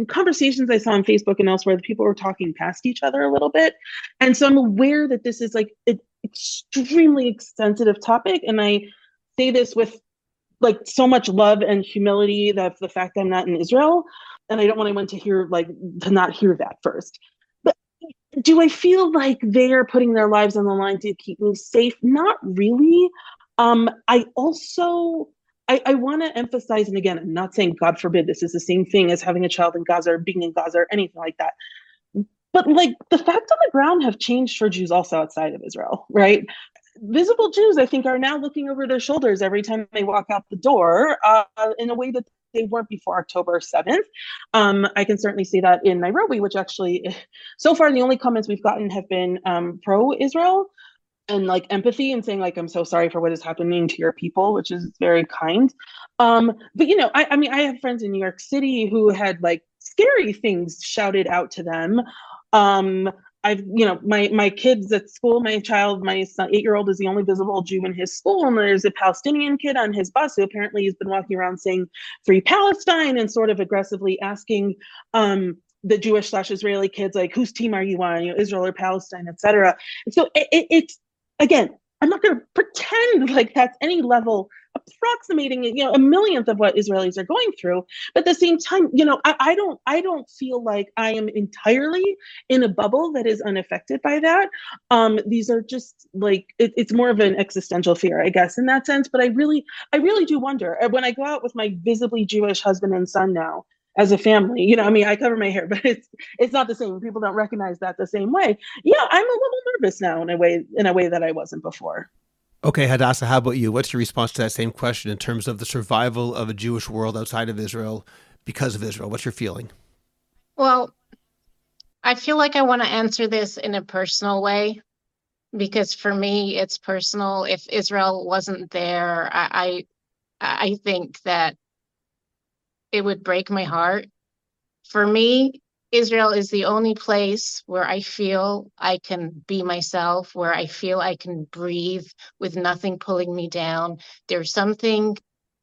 conversations I saw on Facebook and elsewhere, that people were talking past each other a little bit. And so I'm aware that this is an extremely sensitive topic. And I say this with so much love and humility, that the fact that I'm not in Israel, and I don't want anyone to not hear that first. But do I feel like they're putting their lives on the line to keep me safe? Not really. I want to emphasize, and again, I'm not saying, God forbid, this is the same thing as having a child in Gaza or being in Gaza or anything like that. But the facts on the ground have changed for Jews also outside of Israel, right? Visible Jews, I think, are now looking over their shoulders every time they walk out the door, in a way that they weren't before October 7th. I can certainly see that in Nairobi, which actually, so far, the only comments we've gotten have been pro-Israel and empathy, and saying I'm so sorry for what is happening to your people, which is very kind. But I have friends in New York City who had scary things shouted out to them. My kids at school, my son, 8-year-old, is the only visible Jew in his school, and there's a Palestinian kid on his bus who apparently has been walking around saying "Free Palestine" and sort of aggressively asking the Jewish/Israeli kids, whose team are you on, Israel or Palestine, etc. And so it's, again, I'm not going to pretend like that's any level approximating, a millionth of what Israelis are going through. But at the same time, I don't feel like I am entirely in a bubble that is unaffected by that. These are just it's more of an existential fear, I guess, in that sense. But I really do wonder, when I go out with my visibly Jewish husband and son now, as a family, I cover my hair, but it's not the same. People don't recognize that the same way. Yeah, I'm a little nervous now in a way that I wasn't before. Okay, HaDassah, how about you? What's your response to that same question in terms of the survival of a Jewish world outside of Israel because of Israel? What's your feeling? Well, I feel like I want to answer this in a personal way, because for me, it's personal. If Israel wasn't there, I think that it would break my heart. For me, Israel is the only place where I feel I can be myself, where I feel I can breathe with nothing pulling me down. There's something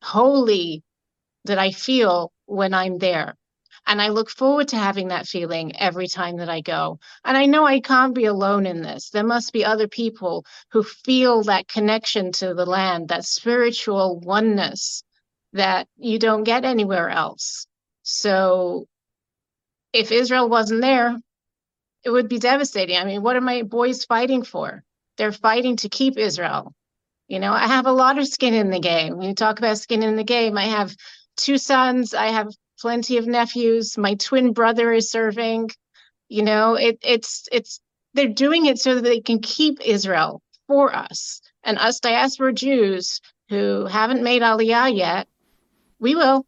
holy that I feel when I'm there. And I look forward to having that feeling every time that I go. And I know I can't be alone in this. There must be other people who feel that connection to the land, that spiritual oneness that you don't get anywhere else. So if Israel wasn't there, it would be devastating. I mean, what are my boys fighting for? They're fighting to keep Israel. I have a lot of skin in the game. When you talk about skin in the game, I have 2 sons. I have plenty of nephews. My twin brother is serving. It's they're doing it so that they can keep Israel for us. And us diaspora Jews who haven't made Aliyah yet, we will.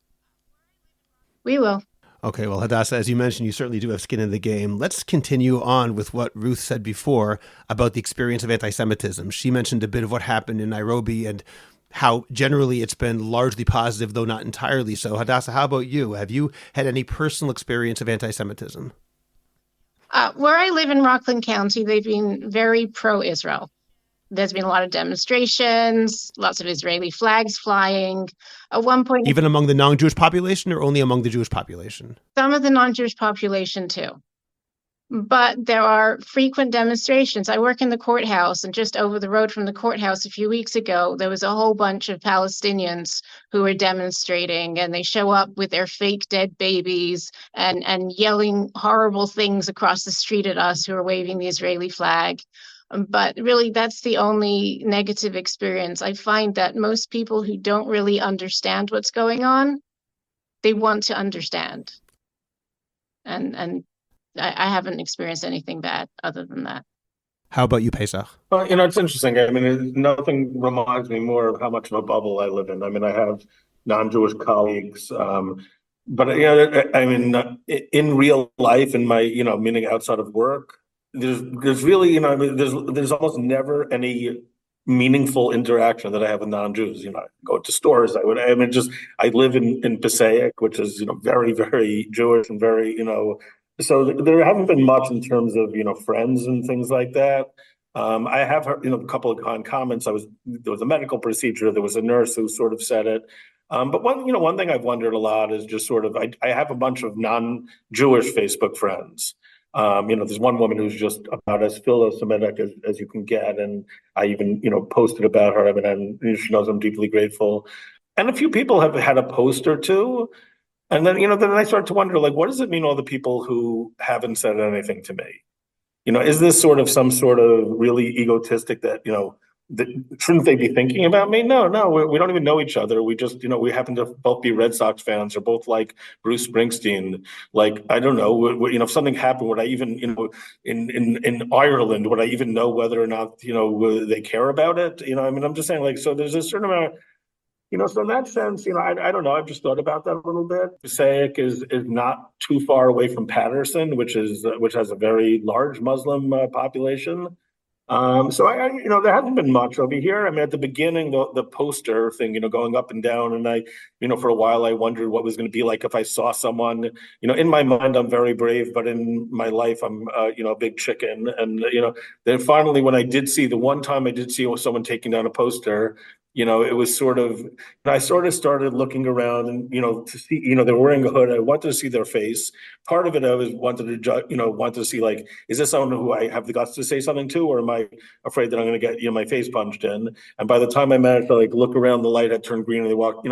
We will. Okay, well, HaDassah, as you mentioned, you certainly do have skin in the game. Let's continue on with what Ruth said before about the experience of anti-Semitism. She mentioned a bit of what happened in Nairobi and how generally it's been largely positive, though not entirely so. HaDassah, how about you? Have you had any personal experience of anti-Semitism? Where I live in Rockland County, they've been very pro-Israel. There's been a lot of demonstrations, lots of Israeli flags flying. At one point, even among the non-Jewish population, or only among the Jewish population? Some of the non-Jewish population too. But there are frequent demonstrations. I work in the courthouse, and just over the road from the courthouse a few weeks ago, there was a whole bunch of Palestinians who were demonstrating, and they show up with their fake dead babies and yelling horrible things across the street at us who are waving the Israeli flag. But really, that's the only negative experience. I find that most people who don't really understand what's going on, they want to understand. And I haven't experienced anything bad other than that. How about you, Pesach? Well, it's interesting. I mean, nothing reminds me more of how much of a bubble I live in. I mean, I have non-Jewish colleagues, but I mean, in real life, in my meaning outside of work, there's really I mean, there's almost never any meaningful interaction that I have with non-Jews. I go to stores. I live in Passaic, which is very, very Jewish and very so there haven't been much in terms of friends and things like that. I have heard a couple of comments. There was a medical procedure. There was a nurse who sort of said it. But one thing I've wondered a lot is just sort of I have a bunch of non-Jewish Facebook friends. There's one woman who's just about as philo-Semitic as you can get, and I even posted about her. I mean, and she knows I'm deeply grateful. And a few people have had a post or two. And then, then I start to wonder, like, what does it mean, all the people who haven't said anything to me? Is this sort of some sort of really egotistic that, shouldn't they be thinking about me? No, we don't even know each other. We just, we happen to both be Red Sox fans or both like Bruce Springsteen. Like, I don't know, if something happened, would I even, in Ireland, would I even know whether or not, they care about it? I mean, I'm just saying, like, so there's a certain amount of, so in that sense, I don't know. I've just thought about that a little bit. Passaic is not too far away from Patterson, which has a very large Muslim population. So there hasn't been much over here. I mean, at the beginning, the poster thing, going up and down, and I, for a while I wondered what was going to be like if I saw someone. In my mind I'm very brave, but in my life I'm a big chicken. And then finally, when the one time I did see someone taking down a poster, it was sort of, I sort of started looking around and, to see, they're wearing a hood. I wanted to see their face. Part of it, I wanted to see, like, is this someone who I have the guts to say something to, or am I afraid that I'm going to get, my face punched in? And by the time I managed to look around, the light had turned green and they walked,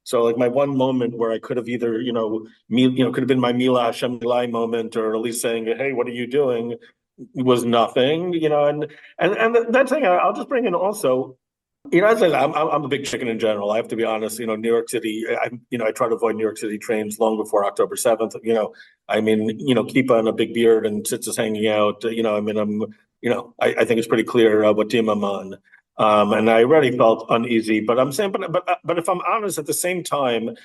so like my one moment where I could have either, could have been my Mila Hashem Milai moment, or at least saying, hey, what are you doing? Was nothing, and that thing, I'll just bring in also, as I said, I'm a big chicken in general. I have to be honest. New York City. I try to avoid New York City trains long before October 7th. Keep on a big beard and sits us hanging out. I think it's pretty clear what team I'm on. And I already felt uneasy. But I'm saying, but if I'm honest, at the same time,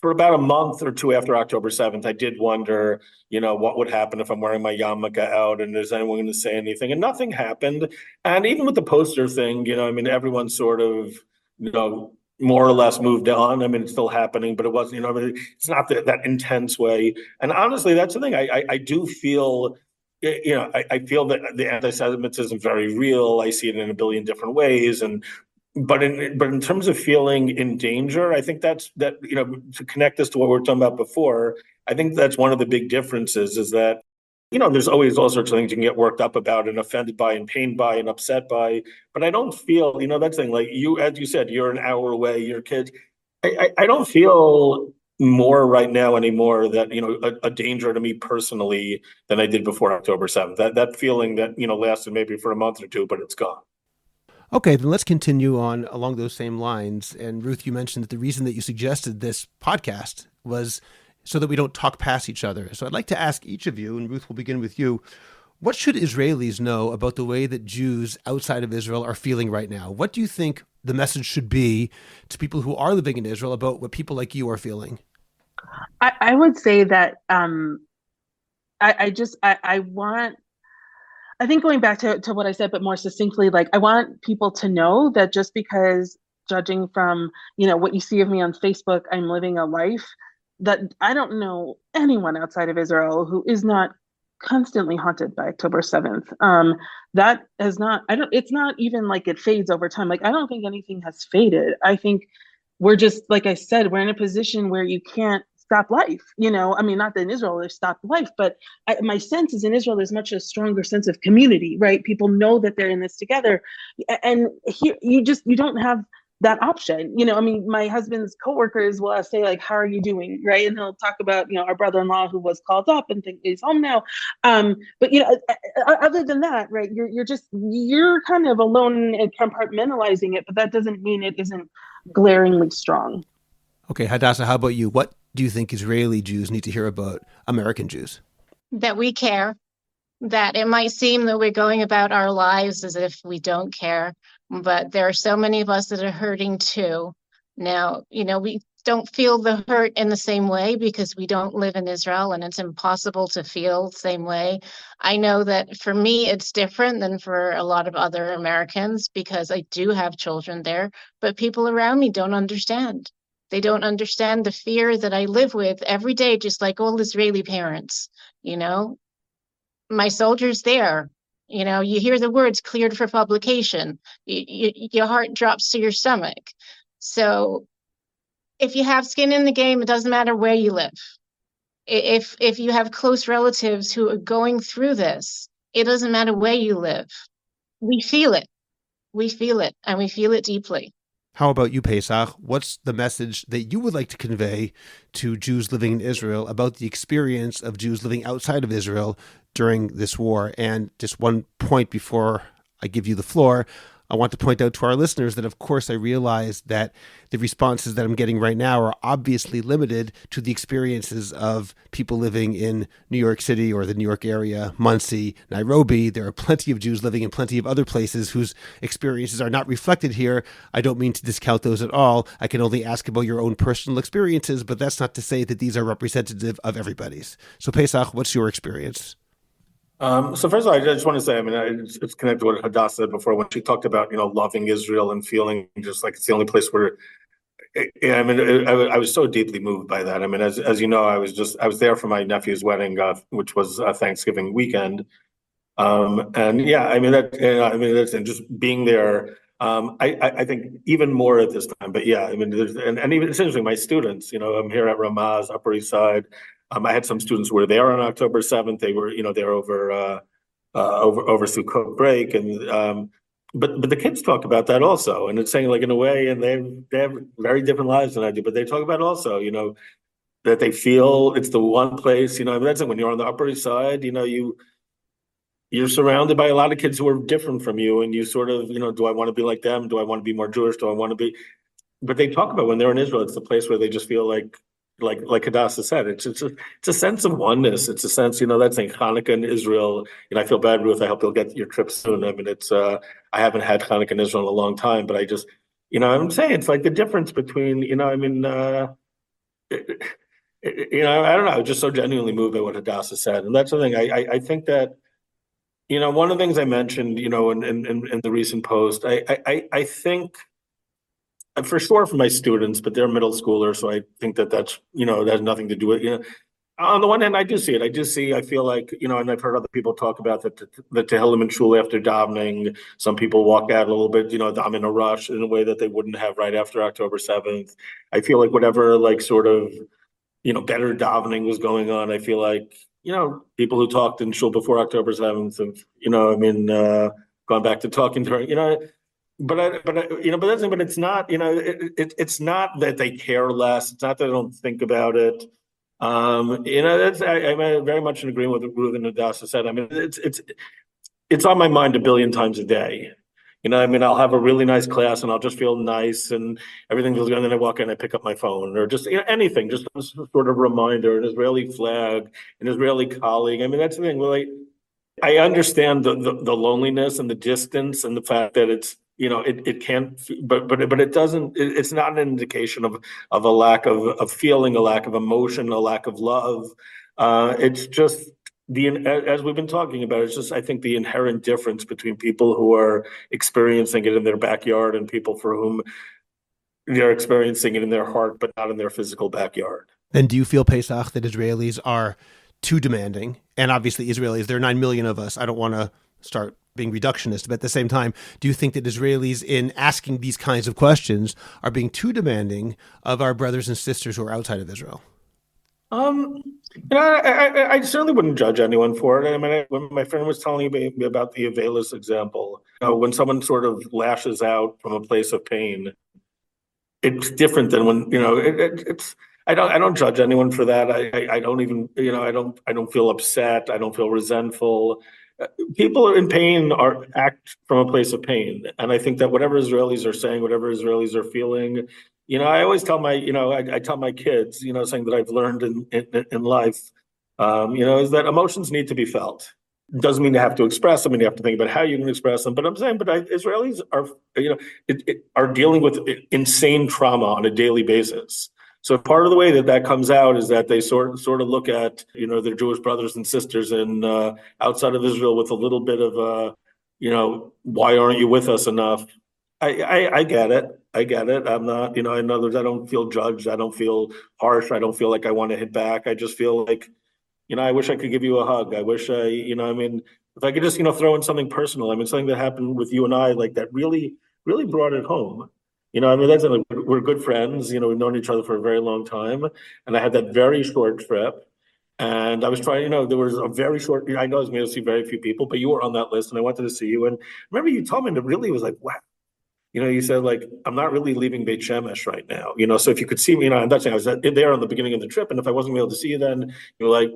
for about a month or two after October 7th, I did wonder, what would happen if I'm wearing my yarmulke out and is anyone going to say anything? And nothing happened. And even with the poster thing, everyone sort of, more or less moved on. I mean, it's still happening, but it wasn't, it's not that intense way. And honestly, that's the thing. I do feel, I feel that the anti-Semitism is very real. I see it in a billion different ways. But in terms of feeling in danger, I think that, to connect this to what we were talking about before, I think that's one of the big differences is that, there's always all sorts of things you can get worked up about and offended by and pained by and upset by. But I don't feel, that thing, like you, as you said, you're an hour away, your kids. I don't feel more right now anymore that, a danger to me personally than I did before October 7th. That feeling that, lasted maybe for a month or two, but it's gone. Okay, then let's continue on along those same lines. And Ruth, you mentioned that the reason that you suggested this podcast was so that we don't talk past each other. So I'd like to ask each of you, and Ruth, we'll begin with you. What should Israelis know about the way that Jews outside of Israel are feeling right now? What do you think the message should be to people who are living in Israel about what people like you are feeling? I would say that I think going back to what I said, but more succinctly, like I want people to know that just because judging from, what you see of me on Facebook, I'm living a life that I don't know anyone outside of Israel who is not constantly haunted by October 7th. That has not, it's not even like it fades over time. Like, I don't think anything has faded. I think we're just, like I said, we're in a position where you can't stop life. I mean, not that in Israel they've stopped life, but my sense is in Israel there's much a stronger sense of community, right? People know that they're in this together, and here you don't have that option. I mean, my husband's coworkers will say like, "How are you doing?" Right, and he'll talk about our brother-in-law who was called up and think he's home now. But other than that, right, you're kind of alone and compartmentalizing it, but that doesn't mean it isn't glaringly strong. Okay, HaDassah, how about you? What do you think Israeli Jews need to hear about American Jews? That we care, that it might seem that we're going about our lives as if we don't care, but there are so many of us that are hurting too. Now, we don't feel the hurt in the same way because we don't live in Israel and it's impossible to feel the same way. I know that for me, it's different than for a lot of other Americans because I do have children there, but people around me don't understand. They don't understand the fear that I live with every day, just like all Israeli parents. My soldiers there, you hear the words cleared for publication. Your heart drops to your stomach. So if you have skin in the game, it doesn't matter where you live. If you have close relatives who are going through this, it doesn't matter where you live. We feel it. We feel it, and we feel it deeply. How about you, Pesach? What's the message that you would like to convey to Jews living in Israel about the experience of Jews living outside of Israel during this war? And just one point before I give you the floor, I want to point out to our listeners that, of course, I realize that the responses that I'm getting right now are obviously limited to the experiences of people living in New York City or the New York area, Muncie, Nairobi. There are plenty of Jews living in plenty of other places whose experiences are not reflected here. I don't mean to discount those at all. I can only ask about your own personal experiences, but that's not to say that these are representative of everybody's. So, Pesach, what's your experience? So first of all, I just want to say, I mean, it's connected to what HaDassah said before when she talked about, loving Israel and feeling just like it's the only place where, I mean, I was so deeply moved by that. I mean, as you know, I was there for my nephew's wedding, which was Thanksgiving weekend. And yeah, I mean, that's and just being there. I think even more at this time, but yeah, I mean, and even it's interesting, my students, I'm here at Ramaz, Upper East Side. I had some students who were there on October 7th. They were, they're over Sukkot break, and but the kids talk about that also, and it's saying like in a way, and they have very different lives than I do, but they talk about also, that they feel it's the one place, I mean, that's it. When you're on the Upper East Side, you're surrounded by a lot of kids who are different from you, and you sort of, do I want to be like them? Do I want to be more Jewish? Do I want to be? But they talk about when they're in Israel, it's the place where they just feel like HaDassah said, it's a sense of oneness. It's a sense, that's saying Hanukkah in Israel. I feel bad, Ruth. I hope you'll get your trip soon. I mean, I haven't had Hanukkah in Israel in a long time, but I just, I'm saying it's like the difference between, I mean, I don't know. I was just so genuinely moved by what HaDassah said, and that's the thing. I think that, one of the things I mentioned, in the recent post, I think for sure for my students, but they're middle schoolers, so I think that's that has nothing to do with On the one hand, I do see it. I feel like, and I've heard other people talk about the Tehillim in shul after davening. Some people walk out a little bit, I'm in a rush in a way that they wouldn't have right after October 7th. I feel like whatever, like, sort of, better davening was going on. I feel like, people who talked in shul before October 7th have, gone back to talking during, but it's not, it's not that they care less. It's not that they don't think about it. I'm very much in agreement with what Ruth and HaDassah said. I mean, it's on my mind a billion times a day. I'll have a really nice class and I'll just feel nice and everything feels good. And then I walk in, I pick up my phone or just anything, just a sort of reminder, an Israeli flag, an Israeli colleague. I mean, that's the thing. Really, I understand the loneliness and the distance and the fact that it's it can't, but it doesn't. It's not an indication of a lack of feeling, a lack of emotion, a lack of love. It's just as we've been talking about. It's just, I think, the inherent difference between people who are experiencing it in their backyard and people for whom they're experiencing it in their heart, but not in their physical backyard. Then do you feel, Pesach, that Israelis are too demanding? And obviously Israelis, there are 9 million of us. I don't want to start being reductionist, but at the same time, do you think that Israelis, in asking these kinds of questions, are being too demanding of our brothers and sisters who are outside of Israel? I certainly wouldn't judge anyone for it. I mean, when my friend was telling me about the Avelis example, when someone sort of lashes out from a place of pain, it's different than when it's. I don't judge anyone for that. I don't even I don't feel upset. I don't feel resentful. People are in pain act from a place of pain, and I think that whatever Israelis are saying, whatever Israelis are feeling, I always tell my I tell my kids, something that I've learned in life, is that emotions need to be felt. It doesn't mean you have to express them, and you have to think about how you can express them. But I'm saying, Israelis are are dealing with insane trauma on a daily basis. So part of the way that comes out is that they sort of look at their Jewish brothers and sisters in outside of Israel with a little bit of why aren't you with us enough? I get it. I'm not in other words, I don't feel judged. I don't feel harsh. I don't feel like I want to hit back. I just feel like I wish I could give you a hug. I wish if I could just throw in something personal. I mean, something that happened with you and I, like, that really brought it home. We're good friends. We've known each other for a very long time. And I had that very short trip. And I was trying, there was a very short, I know I was going to see very few people, but you were on that list and I wanted to see you. And remember you told me, and it really was like, wow. You said, like, I'm not really leaving Beit Shemesh right now. So if you could see me, and that's, I was there on the beginning of the trip. And if I wasn't able to see you then, you're like,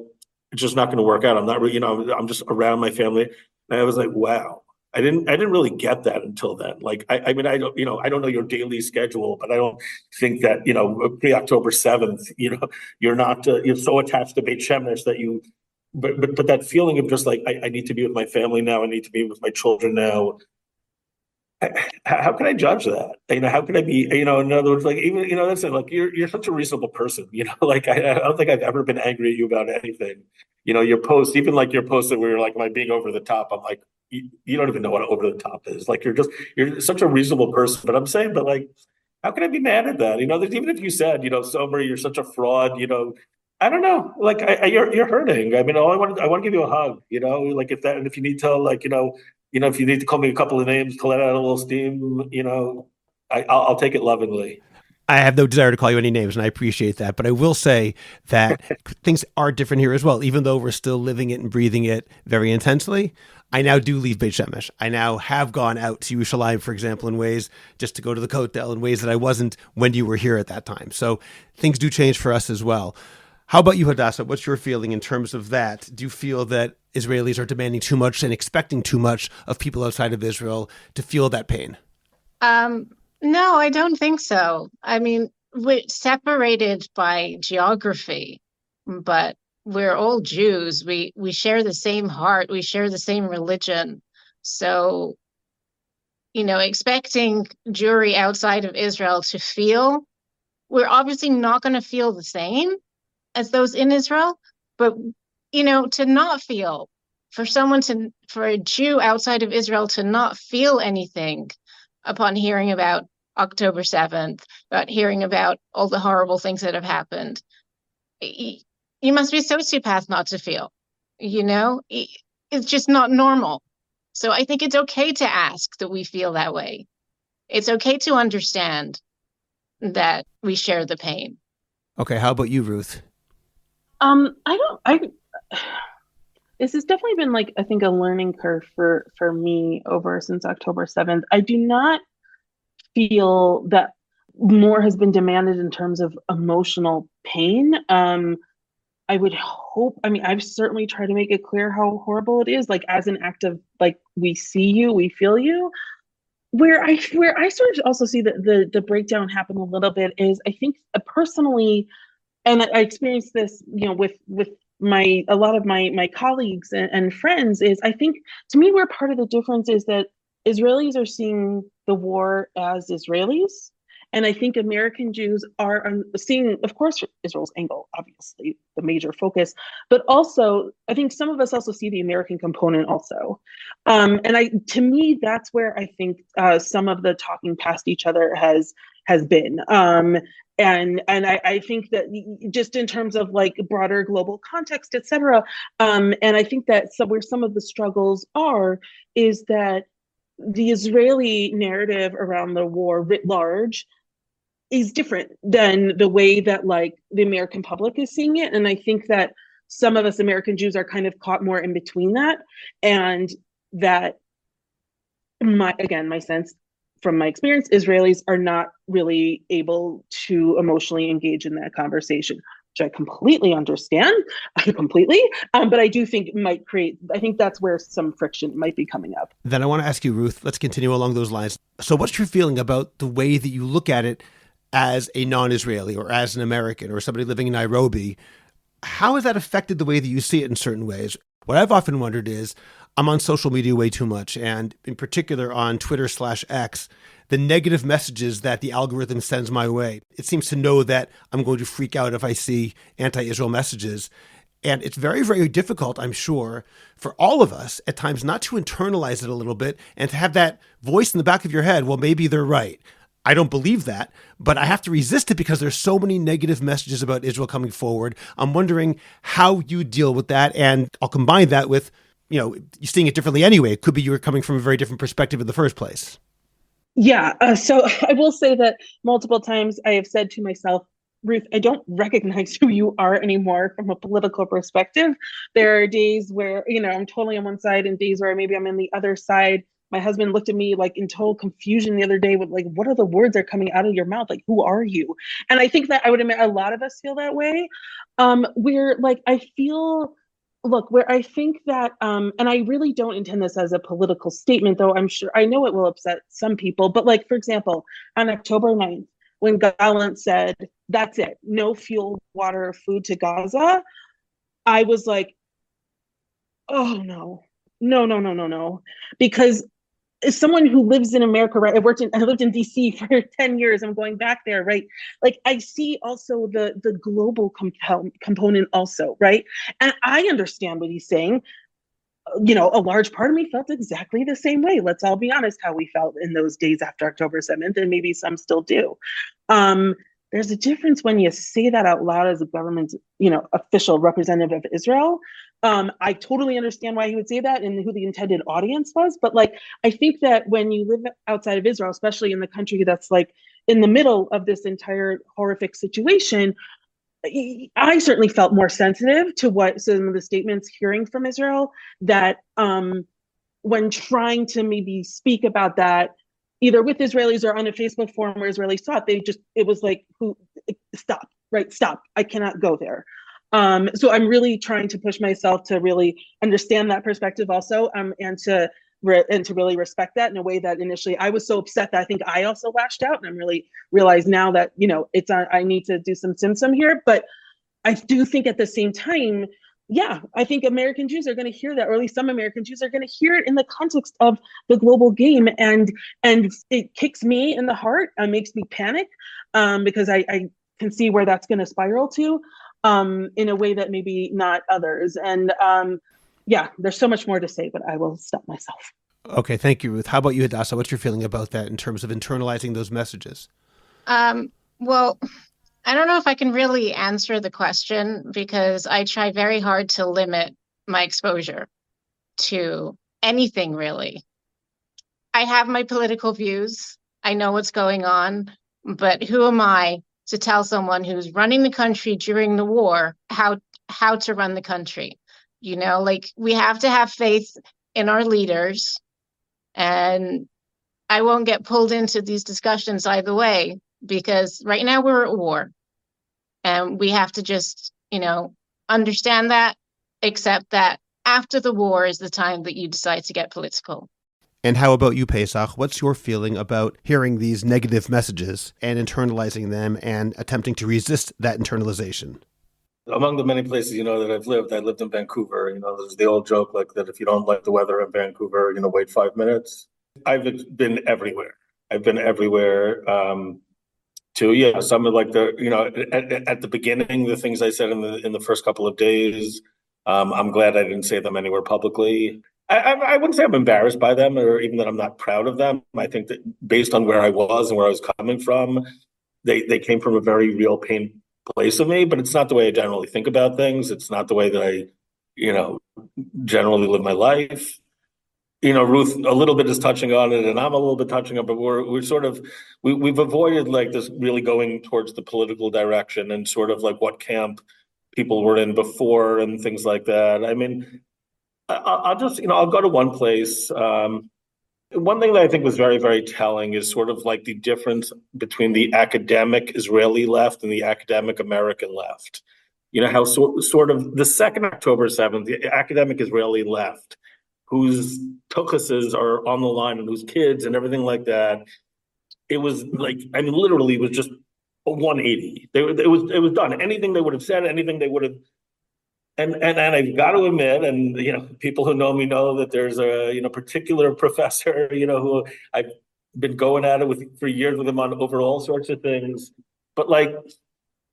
it's just not going to work out. I'm not really, I'm just around my family. And I was like, wow. I didn't really get that until then. Like, I mean, I don't know your daily schedule, but I don't think that, pre-October 7th, you're not, you're so attached to Beit Shemesh that you, but that feeling of just like, I need to be with my family now. I need to be with my children now. How can I judge that? How can I be, in other words, like, even, that's it. Like, you're such a reasonable person, like, I don't think I've ever been angry at you about anything. Your post, even like your post that we were like, am I being over the top? I'm like, you don't even know what over the top is. Like, you're such a reasonable person, but I'm saying, but like, how can I be mad at that? Even if you said, Sommer, you're such a fraud, I don't know. Like, you're hurting. I mean, I want to give you a hug, like, if you need to, like, if you need to call me a couple of names to let out a little steam, I'll take it lovingly. I have no desire to call you any names, and I appreciate that. But I will say that things are different here as well. Even though we're still living it and breathing it very intensely, I now do leave Beit Shemesh. I now have gone out to Yerushalayim, for example, in ways just to go to the Kotel, in ways that I wasn't when you were here at that time. So things do change for us as well. How about you, HaDassah? What's your feeling in terms of that? Do you feel that Israelis are demanding too much and expecting too much of people outside of Israel to feel that pain? No, I don't think so. I mean, we're separated by geography, but we're all Jews. We share the same heart. We share the same religion. So, expecting Jewry outside of Israel to feel, we're obviously not going to feel the same as those in Israel, but, to not feel, for a Jew outside of Israel to not feel anything upon hearing about October 7th, about hearing about all the horrible things that have happened. You must be a sociopath not to feel, it's just not normal. So I think it's okay to ask that we feel that way. It's okay to understand that we share the pain. Okay, how about you, Ruth? This has definitely been I think a learning curve for me over since October 7th. I do not feel that more has been demanded in terms of emotional pain. I would hope, I've certainly tried to make it clear how horrible it is, as an act of we see you, we feel you. Where I sort of also see the breakdown happen a little bit is, I think personally, and I experienced this, with a lot of my colleagues and friends, is I think to me where part of the difference is that Israelis are seeing the war as Israelis. And I think American Jews are seeing, of course, Israel's angle, obviously the major focus, but also I think some of us also see the American component also. To me, that's where I think some of the talking past each other has been. And I think that just in terms of broader global context, et cetera, and I think that where some of the struggles are is that the Israeli narrative around the war writ large is different than the way that the American public is seeing it. And I think that some of us American Jews are kind of caught more in between that. And that my sense from my experience, Israelis are not really able to emotionally engage in that conversation, which I completely understand, but I do think I think that's where some friction might be coming up. Then I want to ask you, Ruth, let's continue along those lines. So what's your feeling about the way that you look at it as a non-Israeli or as an American or somebody living in Nairobi? How has that affected the way that you see it in certain ways? What I've often wondered is, I'm on social media way too much, and in particular on Twitter/X, the negative messages that the algorithm sends my way. It seems to know that I'm going to freak out if I see anti-Israel messages. And it's very, very difficult, I'm sure, for all of us at times not to internalize it a little bit and to have that voice in the back of your head, well, maybe they're right. I don't believe that, but I have to resist it because there's so many negative messages about Israel coming forward. I'm wondering how you deal with that. And I'll combine that with, you're seeing it differently anyway. It could be you were coming from a very different perspective in the first place. Yeah. So I will say that multiple times I have said to myself, Ruth, I don't recognize who you are anymore from a political perspective. There are days where, I'm totally on one side and days where maybe I'm on the other side. My husband looked at me in total confusion the other day with what are the words that are coming out of your mouth? Who are you? And I think that I would admit a lot of us feel that way. Where I think that, and I really don't intend this as a political statement, though I know it will upset some people. But for example, on October 9th, when Gallant said, that's it, no fuel, water, or food to Gaza, I was like, oh no. Because as someone who lives in America, right? I lived in DC for 10 years. I'm going back there, right? I see also the global component also, right? And I understand what he's saying. A large part of me felt exactly the same way. Let's all be honest, how we felt in those days after October 7th, and maybe some still do. There's a difference when you say that out loud as a government, official representative of Israel. I totally understand why he would say that and who the intended audience was. But I think that when you live outside of Israel, especially in the country that's in the middle of this entire horrific situation, I certainly felt more sensitive to what some of the statements hearing from Israel, that when trying to maybe speak about that, either with Israelis or on a Facebook forum where Israelis saw it, it was stop, I cannot go there. So I'm really trying to push myself to really understand that perspective also, and to really respect that in a way that initially I was so upset that I think I also lashed out, and I'm really realized now that, I need to do some sim here. But I do think at the same time, yeah, I think American Jews are going to hear that, or at least some American Jews are going to hear it in the context of the global game. And it kicks me in the heart and makes me panic, because I can see where that's going to spiral to, in a way that maybe not others. And yeah, there's so much more to say, but I will stop myself. Okay, thank you, Ruth. How about you, HaDassah? What's your feeling about that in terms of internalizing those messages? Well, I don't know if I can really answer the question because I try very hard to limit my exposure to anything really. I have my political views. I know what's going on, but who am I to tell someone who's running the country during the war how to run the country? Like we have to have faith in our leaders, and I won't get pulled into these discussions either way because right now we're at war. And we have to just, understand that, accept that after the war is the time that you decide to get political. And how about you, Pesach? What's your feeling about hearing these negative messages and internalizing them and attempting to resist that internalization? Among the many places, that I've lived, I lived in Vancouver. There's the old joke like that if you don't like the weather in Vancouver, wait 5 minutes. I've been everywhere. I've been everywhere. Some of like at the beginning, the things I said in the first couple of days, I'm glad I didn't say them anywhere publicly. I wouldn't say I'm embarrassed by them or even that I'm not proud of them. I think that based on where I was and where I was coming from, they came from a very real pain place of me, but it's not the way I generally think about things. It's not the way that I, generally live my life. Ruth a little bit is touching on it, and I'm a little bit touching on it, but we're sort of we've avoided like this really going towards the political direction and sort of like what camp people were in before and things like that. I mean, I'll just I'll go to one place. One thing that I think was very, very telling is sort of like the difference between the academic Israeli left and the academic American left. How sort of the second October 7th, the academic Israeli left, whose tuchuses are on the line and whose kids and everything like that. It was like, literally it was just a 180. It was done. Anything they would have said, anything they would have. And I've got to admit, and people who know me know that there's a particular professor, who I've been going at it for years with him over all sorts of things. But like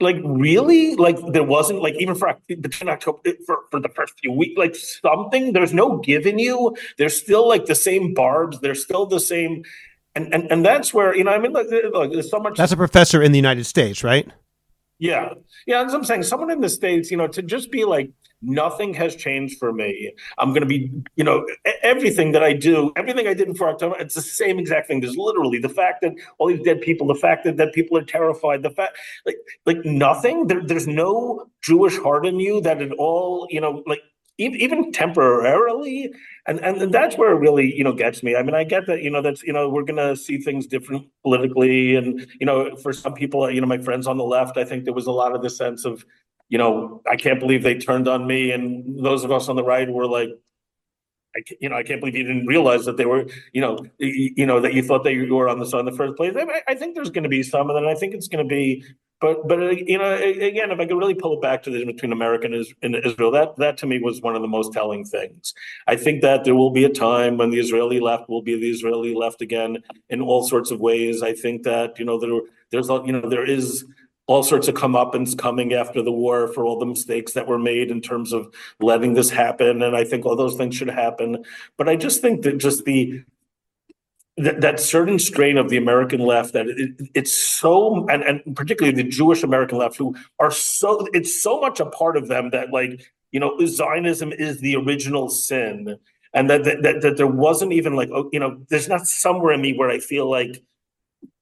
really, like there wasn't like even for between October for the first few weeks, like something. There's no giving you. There's still like the same barbs. There's still the same, and that's where like there's so much. That's a professor in the United States, right? Yeah. That's what I'm saying. Someone in the States, to just be like, nothing has changed for me. I'm going to be, everything that I do, everything I did for October, it's the same exact thing. There's literally the fact that all these dead people, the fact that people are terrified, the fact, like nothing, there's no Jewish heart in you that at all, like, even temporarily, and that's where it really gets me. I mean, I get that that's we're gonna see things different politically, and for some people, my friends on the left, I think there was a lot of the sense of I can't believe they turned on me, and those of us on the right were like, I can't believe you didn't realize that they were that you thought that you were on the side in the first place. I think there's going to be some, and then I think it's going to be. But again, if I could really pull it back to the between America and Israel, that to me was one of the most telling things. I think that there will be a time when the Israeli left will be the Israeli left again in all sorts of ways. I think that there is all sorts of comeuppance coming after the war for all the mistakes that were made in terms of letting this happen, and I think all those things should happen. But I just think that just that certain strain of the American left that it's so, and particularly the Jewish American left, who are so, it's so much a part of them that Zionism is the original sin, and that there wasn't even there's not somewhere in me where I feel like,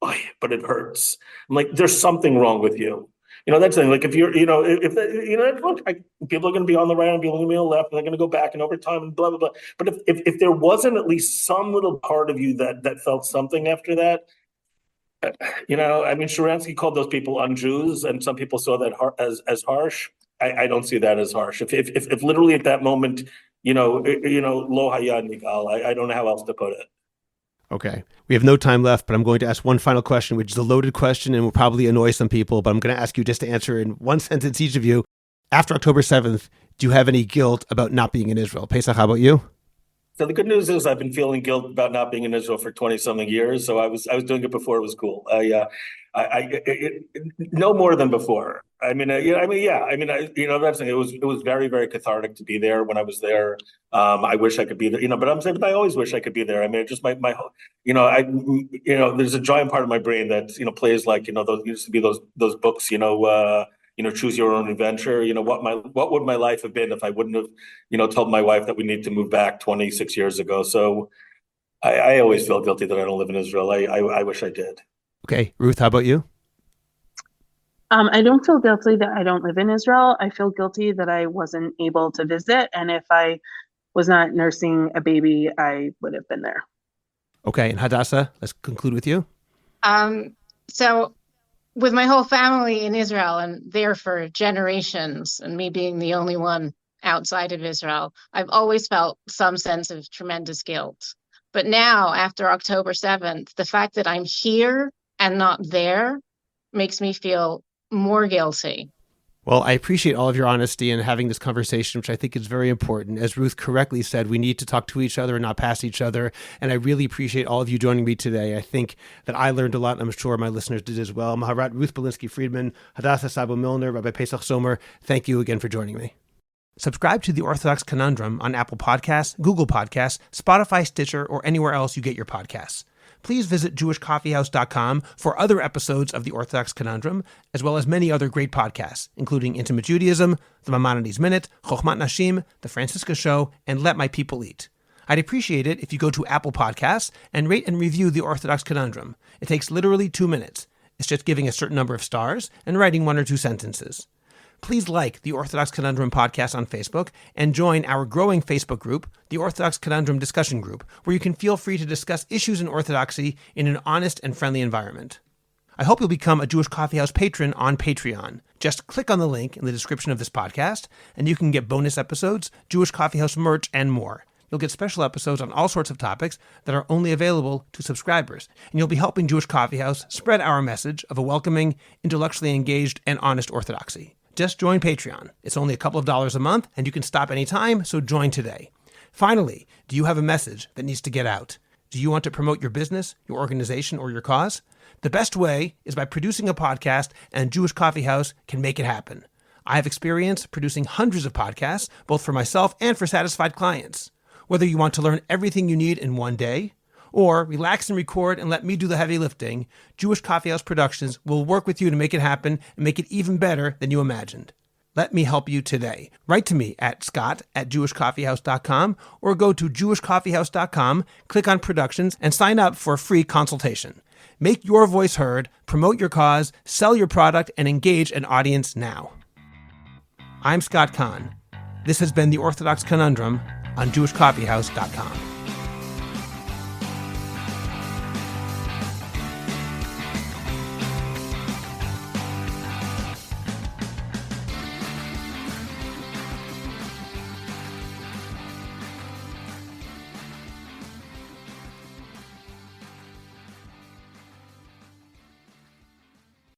oh, but it hurts. I'm like, there's something wrong with you. That's the thing. Like if you're, look, people are going to be on the right and people are going to be on the left, and they're going to go back and over time and blah, blah, blah. But if there wasn't at least some little part of you that felt something after that, Sharansky called those people un-Jews, and some people saw that as harsh. I don't see that as harsh. If literally at that moment, lo haya nigal, I don't know how else to put it. Okay. We have no time left, but I'm going to ask one final question, which is a loaded question and will probably annoy some people, but I'm going to ask you just to answer in one sentence, each of you. After October 7th, do you have any guilt about not being in Israel? Pesach, how about you? So the good news is I've been feeling guilt about not being in Israel for 20-something years. So I was doing it before it was cool. No more than before. That's it was very, very cathartic to be there when I was there. I wish I could be there, but I'm saying, but I always wish I could be there. I mean, it just my there's a giant part of my brain that plays like those used to be those books, choose your own adventure. What would my life have been if I wouldn't have told my wife that we need to move back 26 years ago. So I always feel guilty that I don't live in Israel. I wish I did. Okay, Ruth, how about you? I don't feel guilty that I don't live in Israel. I feel guilty that I wasn't able to visit. And if I was not nursing a baby, I would have been there. Okay, and HaDassah, let's conclude with you. So with my whole family in Israel and there for generations, and me being the only one outside of Israel, I've always felt some sense of tremendous guilt. But now, after October 7th, the fact that I'm here and not there makes me feel more guilty. Well, I appreciate all of your honesty and having this conversation, which I think is very important. As Ruth correctly said, we need to talk to each other and not past each other. And I really appreciate all of you joining me today. I think that I learned a lot, and I'm sure my listeners did as well. Maharat Ruth Balinsky Friedman, HaDassah Sabo Milner, Rabbi Pesach Sommer, thank you again for joining me. Subscribe to the Orthodox Conundrum on Apple Podcasts, Google Podcasts, Spotify, Stitcher, or anywhere else you get your podcasts. Please visit jewishcoffeehouse.com for other episodes of the Orthodox Conundrum, as well as many other great podcasts, including Intimate Judaism, The Maimonides Minute, Chochmat Nashim, The Francisca Show, and Let My People Eat. I'd appreciate it if you go to Apple Podcasts and rate and review the Orthodox Conundrum. It takes literally 2 minutes. It's just giving a certain number of stars and writing 1 or 2 sentences. Please like the Orthodox Conundrum podcast on Facebook and join our growing Facebook group, the Orthodox Conundrum Discussion Group, where you can feel free to discuss issues in Orthodoxy in an honest and friendly environment. I hope you'll become a Jewish Coffee House patron on Patreon. Just click on the link in the description of this podcast, and you can get bonus episodes, Jewish Coffee House merch, and more. You'll get special episodes on all sorts of topics that are only available to subscribers, and you'll be helping Jewish Coffee House spread our message of a welcoming, intellectually engaged, and honest Orthodoxy. Just join Patreon. It's only a couple of dollars a month, and you can stop anytime, so join today. Finally, do you have a message that needs to get out? Do you want to promote your business, your organization, or your cause? The best way is by producing a podcast, and Jewish Coffee House can make it happen. I have experience producing hundreds of podcasts, both for myself and for satisfied clients. Whether you want to learn everything you need in one day, or relax and record and let me do the heavy lifting, Jewish Coffee House Productions will work with you to make it happen and make it even better than you imagined. Let me help you today. Write to me at scott@jewishcoffeehouse.com or go to jewishcoffeehouse.com, click on Productions, and sign up for a free consultation. Make your voice heard, promote your cause, sell your product, and engage an audience now. I'm Scott Kahn. This has been the Orthodox Conundrum on jewishcoffeehouse.com.